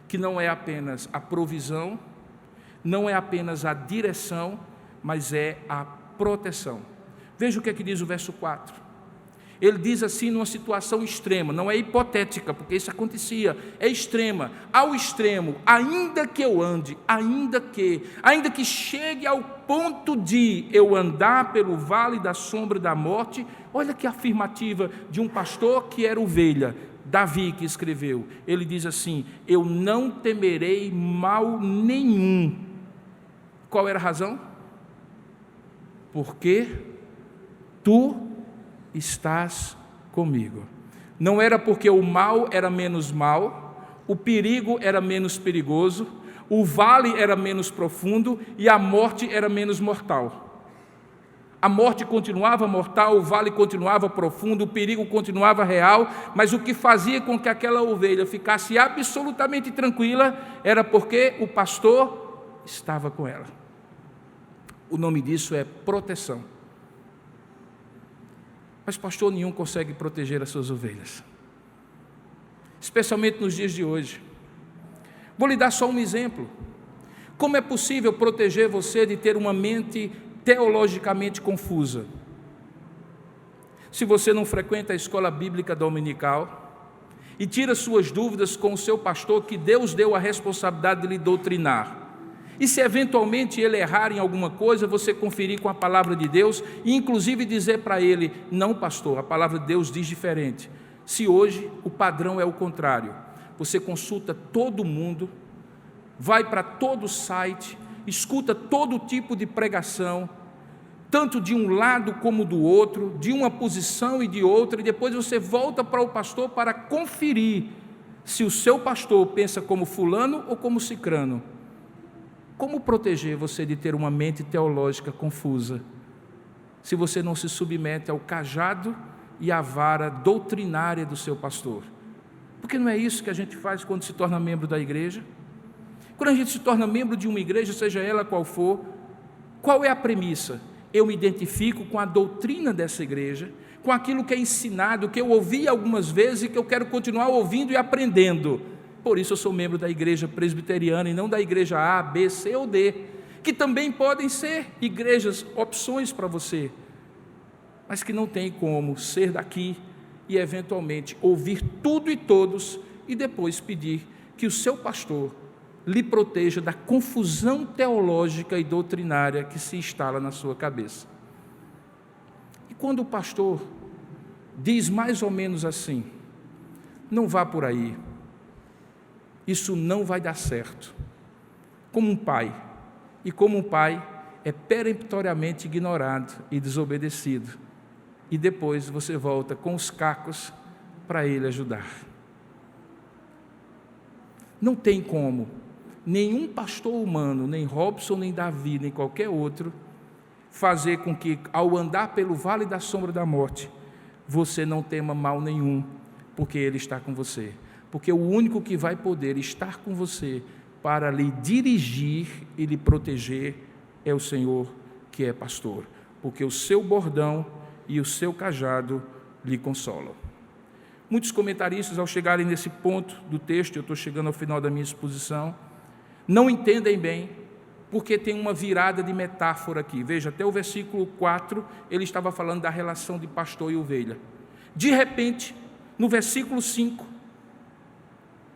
que não é apenas a provisão, não é apenas a direção, mas é a proteção. Veja o que é que diz o verso 4. Ele diz assim, numa situação extrema, não é hipotética, porque isso acontecia, é extrema, ao extremo: ainda que eu ande, ainda que chegue ao ponto de eu andar pelo vale da sombra da morte. Olha que afirmativa de um pastor que era ovelha, Davi, que escreveu. Ele diz assim: eu não temerei mal nenhum. Qual era a razão? Porque tu estás comigo. Não era porque o mal era menos mal, o perigo era menos perigoso, o vale era menos profundo e a morte era menos mortal. A morte continuava mortal, o vale continuava profundo, o perigo continuava real, mas o que fazia com que aquela ovelha ficasse absolutamente tranquila era porque o pastor estava com ela. O nome disso é proteção. Mas pastor nenhum consegue proteger as suas ovelhas, especialmente nos dias de hoje. Vou lhe dar só um exemplo. Como é possível proteger você de ter uma mente teologicamente confusa? Se você não frequenta a escola bíblica dominical e tira suas dúvidas com o seu pastor, que Deus deu a responsabilidade de lhe doutrinar, e se eventualmente ele errar em alguma coisa, você conferir com a palavra de Deus e inclusive dizer para ele: não, pastor, a palavra de Deus diz diferente. Se hoje o padrão é o contrário, você consulta todo mundo, vai para todo site, escuta todo tipo de pregação, tanto de um lado como do outro, de uma posição e de outra, e depois você volta para o pastor para conferir se o seu pastor pensa como fulano ou como cicrano. Como proteger você de ter uma mente teológica confusa, se você não se submete ao cajado e à vara doutrinária do seu pastor? Porque não é isso que a gente faz quando se torna membro da igreja? Quando a gente se torna membro de uma igreja, seja ela qual for, qual é a premissa? Eu me identifico com a doutrina dessa igreja, com aquilo que é ensinado, que eu ouvi algumas vezes e que eu quero continuar ouvindo e aprendendo. Por isso eu sou membro da igreja presbiteriana e não da igreja A, B, C ou D, que também podem ser igrejas, opções para você, mas que não tem como ser daqui e eventualmente ouvir tudo e todos e depois pedir que o seu pastor lhe proteja da confusão teológica e doutrinária que se instala na sua cabeça. E quando o pastor diz mais ou menos assim: não vá por aí, isso não vai dar certo, como um pai, e como um pai é peremptoriamente ignorado e desobedecido, e depois você volta com os cacos para ele ajudar. Não tem como nenhum pastor humano, nem Robson, nem Davi, nem qualquer outro, fazer com que, ao andar pelo vale da sombra da morte, você não tema mal nenhum, porque ele está com você. Porque o único que vai poder estar com você para lhe dirigir e lhe proteger é o Senhor, que é pastor, porque o seu bordão e o seu cajado lhe consolam. Muitos comentaristas, ao chegarem nesse ponto do texto, eu estou chegando ao final da minha exposição, não entendem bem, porque tem uma virada de metáfora aqui. Veja, até o versículo 4, ele estava falando da relação de pastor e ovelha. De repente, no versículo 5,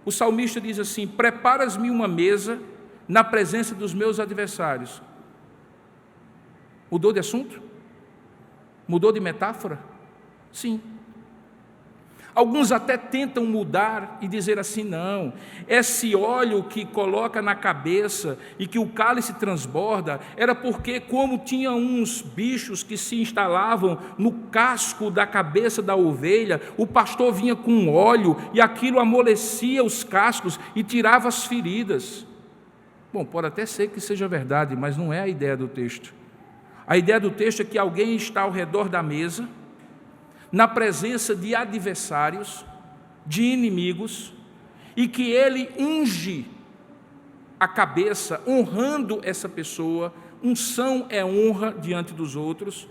o salmista diz assim: preparas-me uma mesa na presença dos meus adversários. Mudou de assunto? Mudou de metáfora? Sim. Alguns até tentam mudar e dizer assim: não, esse óleo que coloca na cabeça e que o cálice transborda, era porque, como tinha uns bichos que se instalavam no casco da cabeça da ovelha, o pastor vinha com óleo e aquilo amolecia os cascos e tirava as feridas. Bom, pode até ser que seja verdade, mas não é a ideia do texto. A ideia do texto é que alguém está ao redor da mesa, na presença de adversários, de inimigos, e que ele unge a cabeça, honrando essa pessoa. Unção é honra diante dos outros,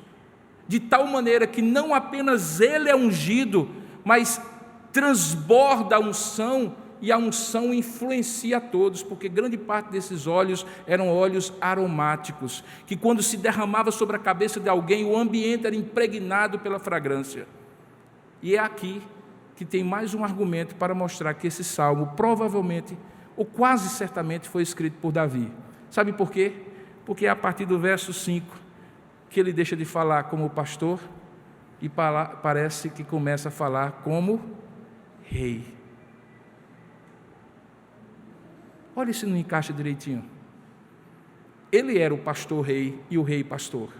de tal maneira que não apenas ele é ungido, mas transborda a unção, e a unção influencia a todos, porque grande parte desses óleos eram óleos aromáticos, que quando se derramava sobre a cabeça de alguém, o ambiente era impregnado pela fragrância. E é aqui que tem mais um argumento para mostrar que esse salmo provavelmente, ou quase certamente, foi escrito por Davi. Sabe por quê? Porque é a partir do verso 5 que ele deixa de falar como pastor e parece que começa a falar como rei. Olha se não encaixa direitinho. Ele era o pastor rei e o rei pastor.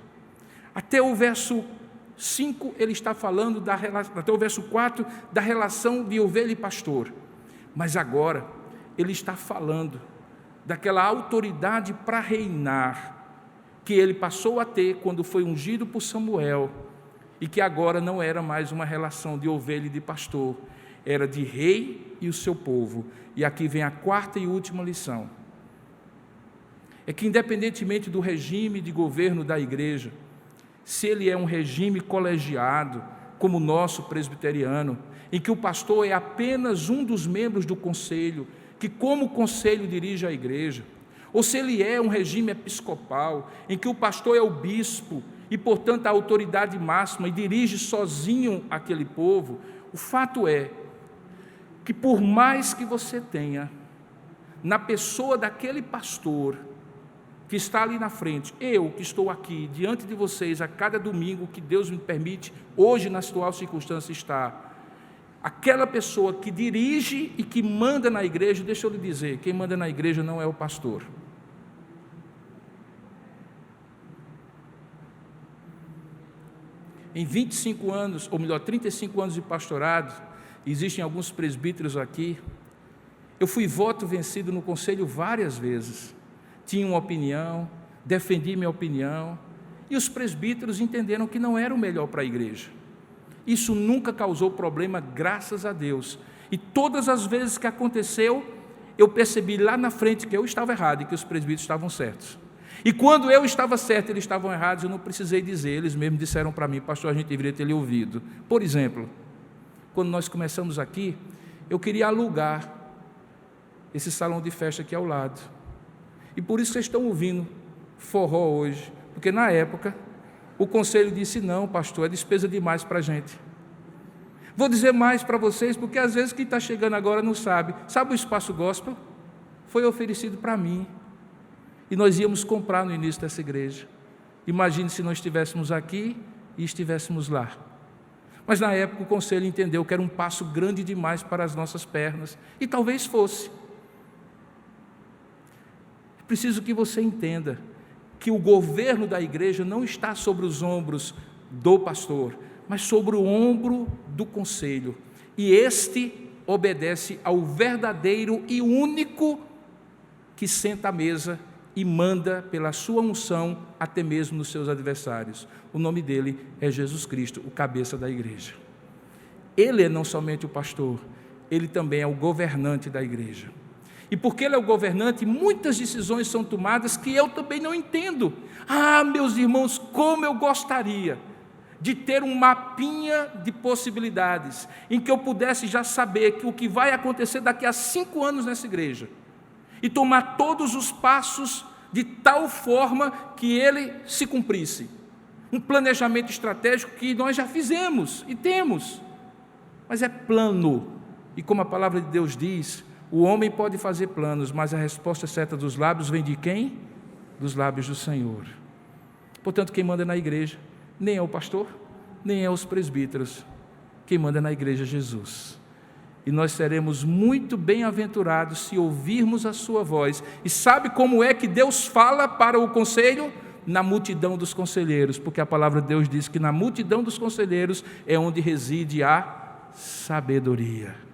Até o verso 5 ele está falando até o verso 4 da relação de ovelha e pastor. Mas agora ele está falando daquela autoridade para reinar que ele passou a ter quando foi ungido por Samuel, e que agora não era mais uma relação de ovelha e de pastor, era de rei e o seu povo. E aqui vem a quarta e última lição. é que, independentemente do regime de governo da igreja, se ele é um regime colegiado, como o nosso presbiteriano, em que o pastor é apenas um dos membros do conselho, que como conselho dirige a igreja, ou se ele é um regime episcopal, em que o pastor é o bispo e, portanto, a autoridade máxima e dirige sozinho aquele povo, o fato é que, por mais que você tenha na pessoa daquele pastor que está ali na frente, eu que estou aqui diante de vocês a cada domingo que Deus me permite, hoje na atual circunstância estar, aquela pessoa que dirige e que manda na igreja, deixa eu lhe dizer, quem manda na igreja não é o pastor. Em 25 anos, ou melhor, 35 anos de pastorado, existem alguns presbíteros aqui, eu fui voto vencido no conselho várias vezes, tinha uma opinião, defendi minha opinião, e os presbíteros entenderam que não era o melhor para a igreja. Isso nunca causou problema, graças a Deus. E todas as vezes que aconteceu, eu percebi lá na frente que eu estava errado e que os presbíteros estavam certos. E quando eu estava certo e eles estavam errados, eu não precisei dizer, eles mesmos disseram para mim, pastor, a gente deveria ter lhe ouvido. Por exemplo, quando nós começamos aqui, eu queria alugar esse salão de festa aqui ao lado. E por isso vocês estão ouvindo forró hoje, porque na época o conselho disse, não, pastor, é despesa demais para a gente. Vou dizer mais para vocês, porque às vezes quem está chegando agora não sabe. Sabe o espaço gospel? Foi oferecido para mim. E nós íamos comprar no início dessa igreja. Imagine se nós estivéssemos aqui e estivéssemos lá. Mas na época o conselho entendeu que era um passo grande demais para as nossas pernas. E talvez fosse. Preciso que você entenda que o governo da igreja não está sobre os ombros do pastor, mas sobre o ombro do conselho. E este obedece ao verdadeiro e único que senta à mesa e manda pela sua unção até mesmo nos seus adversários. O nome dele é Jesus Cristo, o cabeça da igreja. Ele é não somente o pastor, ele também é o governante da igreja. E porque ele é o governante, muitas decisões são tomadas que eu também não entendo. Ah, meus irmãos, como eu gostaria de ter um mapinha de possibilidades, em que eu pudesse já saber que o que vai acontecer daqui a 5 anos nessa igreja, e tomar todos os passos de tal forma que ele se cumprisse. Um planejamento estratégico que nós já fizemos e temos, mas é plano. E como a palavra de Deus diz, o homem pode fazer planos, mas a resposta certa dos lábios vem de quem? Dos lábios do Senhor. Portanto, quem manda na igreja nem é o pastor, nem é os presbíteros. Quem manda na igreja é Jesus. E nós seremos muito bem-aventurados se ouvirmos a sua voz. E sabe como é que Deus fala para o conselho? Na multidão dos conselheiros, porque a palavra de Deus diz que na multidão dos conselheiros é onde reside a sabedoria.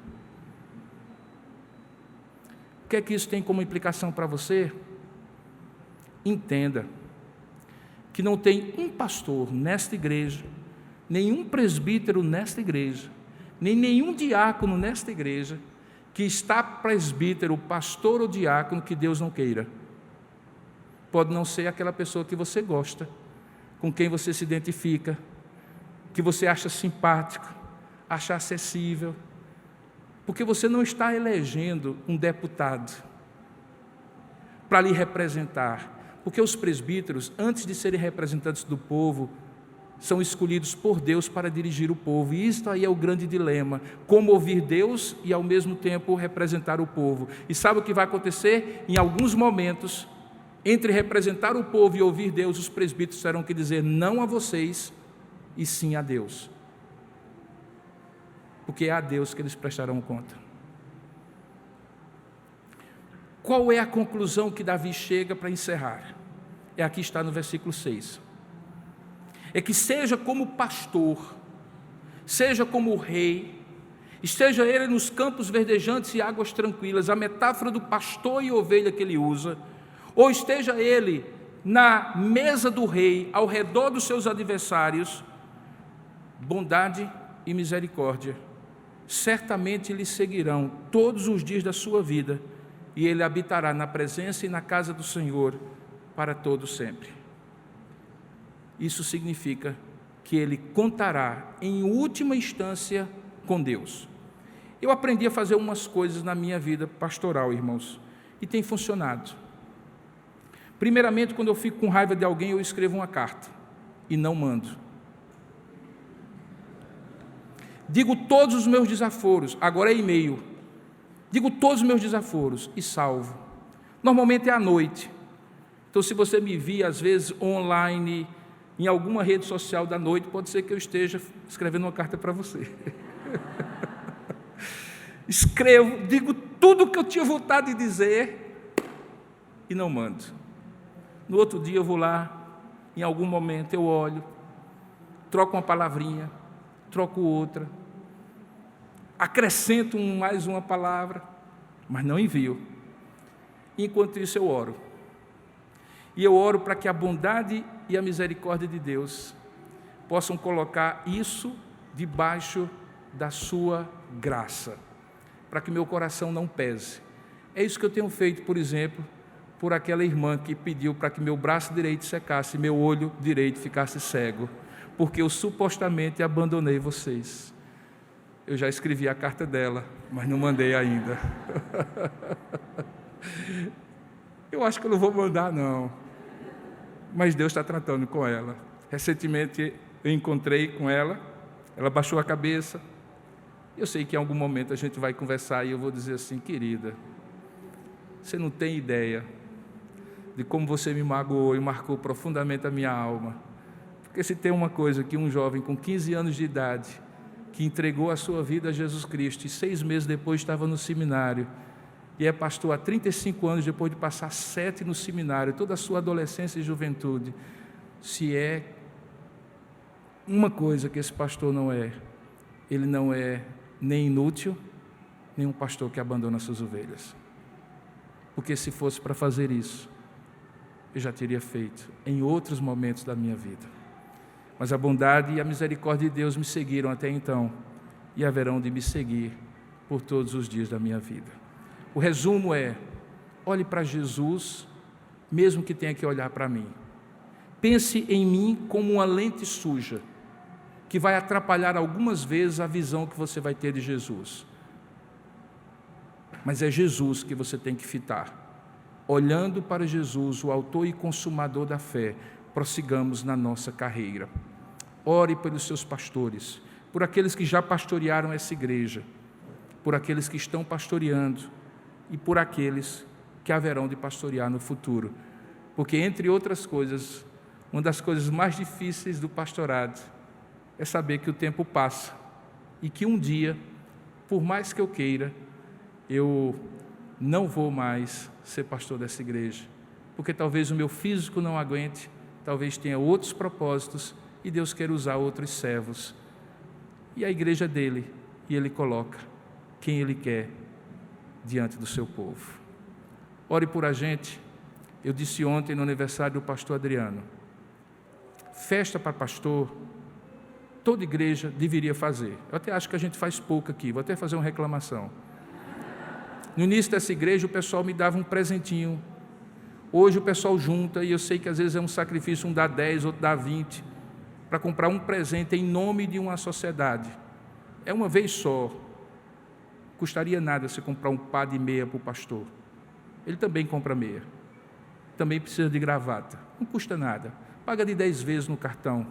O que é que isso tem como implicação para você? Entenda que não tem um pastor nesta igreja, nenhum presbítero nesta igreja, nem nenhum diácono nesta igreja que está presbítero, pastor ou diácono que Deus não queira. Pode não ser aquela pessoa que você gosta, com quem você se identifica, que você acha simpático, acha acessível, porque você não está elegendo um deputado para lhe representar, porque os presbíteros, antes de serem representantes do povo, são escolhidos por Deus para dirigir o povo, e isto aí é o grande dilema, como ouvir Deus e ao mesmo tempo representar o povo. E sabe o que vai acontecer? Em alguns momentos, entre representar o povo e ouvir Deus, os presbíteros terão que dizer não a vocês e sim a Deus, porque é a Deus que eles prestarão conta. Qual é a conclusão que Davi chega para encerrar? Aqui está no versículo 6. É que seja como pastor, seja como rei, esteja ele nos campos verdejantes e águas tranquilas, a metáfora do pastor e ovelha que ele usa, ou esteja ele na mesa do rei, ao redor dos seus adversários, bondade e misericórdia certamente lhe seguirão todos os dias da sua vida, e ele habitará na presença e na casa do Senhor para todo sempre. Isso significa que ele contará, em última instância, com Deus. Eu aprendi a fazer umas coisas na minha vida pastoral, irmãos, e tem funcionado. Primeiramente, quando eu fico com raiva de alguém, eu escrevo uma carta e não mando. Digo todos os meus desaforos, agora é e-mail. Digo todos os meus desaforos e salvo. Normalmente é à noite. Então, se você me vir, às vezes, online, em alguma rede social da noite, pode ser que eu esteja escrevendo uma carta para você. Escrevo, digo tudo o que eu tinha vontade de dizer e não mando. No outro dia eu vou lá, em algum momento eu olho, troco uma palavrinha, troco outra, acrescento mais uma palavra, mas não envio. Enquanto isso eu oro. E eu oro para que a bondade e a misericórdia de Deus possam colocar isso debaixo da sua graça, para que meu coração não pese. É isso que eu tenho feito, por exemplo, por aquela irmã que pediu para que meu braço direito secasse e meu olho direito ficasse cego, porque eu supostamente abandonei vocês. Eu já escrevi a carta dela, mas não mandei ainda. Eu acho que eu não vou mandar, não. Mas Deus está tratando com ela. Recentemente eu encontrei com ela, ela baixou a cabeça. Eu sei que em algum momento a gente vai conversar e eu vou dizer assim: querida, você não tem ideia de como você me magoou e marcou profundamente a minha alma. Porque se tem uma coisa que um jovem com 15 anos de idade, que entregou a sua vida a Jesus Cristo e 6 meses depois estava no seminário, e é pastor há 35 anos, depois de passar 7 no seminário, toda a sua adolescência e juventude, se é uma coisa que esse pastor não é, ele não é nem inútil, nem um pastor que abandona suas ovelhas. Porque se fosse para fazer isso, eu já teria feito em outros momentos da minha vida. Mas a bondade e a misericórdia de Deus me seguiram até então e haverão de me seguir por todos os dias da minha vida. O resumo é: olhe para Jesus, mesmo que tenha que olhar para mim. Pense em mim como uma lente suja, que vai atrapalhar algumas vezes a visão que você vai ter de Jesus. Mas é Jesus que você tem que fitar. Olhando para Jesus, o autor e consumador da fé, prossigamos na nossa carreira. Ore pelos seus pastores, por aqueles que já pastorearam essa igreja, por aqueles que estão pastoreando e por aqueles que haverão de pastorear no futuro. Porque, entre outras coisas, uma das coisas mais difíceis do pastorado é saber que o tempo passa e que um dia, por mais que eu queira, eu não vou mais ser pastor dessa igreja, porque talvez o meu físico não aguente, talvez tenha outros propósitos e Deus quer usar outros servos. E a igreja dele, e ele coloca quem ele quer diante do seu povo. Ore por a gente. Eu disse ontem no aniversário do pastor Adriano, festa para pastor, toda igreja deveria fazer. Eu até acho que a gente faz pouco aqui, vou até fazer uma reclamação. No início dessa igreja o pessoal me dava um presentinho. Hoje o pessoal junta, e eu sei que às vezes é um sacrifício, um dá 10, outro dá 20, para comprar um presente em nome de uma sociedade. É uma vez só. Custaria nada você comprar um par de meia para o pastor. Ele também compra meia. Também precisa de gravata. Não custa nada. Paga de 10 vezes no cartão.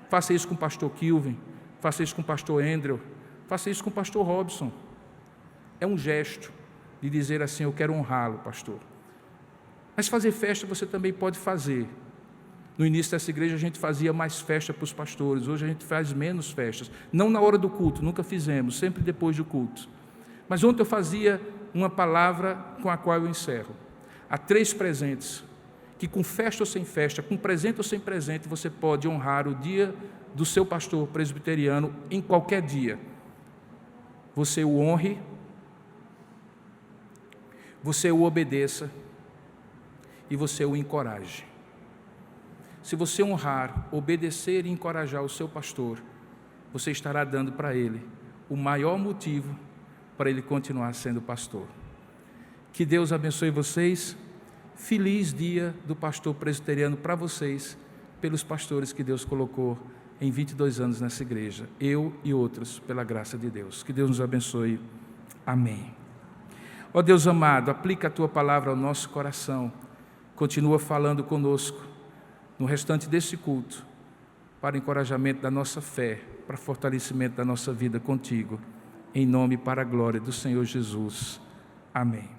Faça isso com o pastor Kilvin, faça isso com o pastor Andrew, faça isso com o pastor Robson. É um gesto de dizer assim: eu quero honrá-lo, pastor. Mas fazer festa você também pode fazer. No início dessa igreja a gente fazia mais festa para os pastores, hoje a gente faz menos festas. Não na hora do culto, nunca fizemos, sempre depois do culto. Mas ontem eu fazia uma palavra com a qual eu encerro. Há 3 presentes, que com festa ou sem festa, com presente ou sem presente, você pode honrar o dia do seu pastor presbiteriano em qualquer dia. Você o honre, você o obedeça e você o encoraje. Se você honrar, obedecer e encorajar o seu pastor, você estará dando para ele o maior motivo para ele continuar sendo pastor. Que Deus abençoe vocês. feliz dia do pastor presbiteriano para vocês, pelos pastores que Deus colocou em 22 anos nessa igreja, eu e outros, pela graça de Deus. Que Deus nos abençoe. Amém. Ó Deus amado, aplica a Tua palavra ao nosso coração, continua falando conosco no restante desse culto, para encorajamento da nossa fé, para fortalecimento da nossa vida contigo, em nome e para a glória do Senhor Jesus. Amém.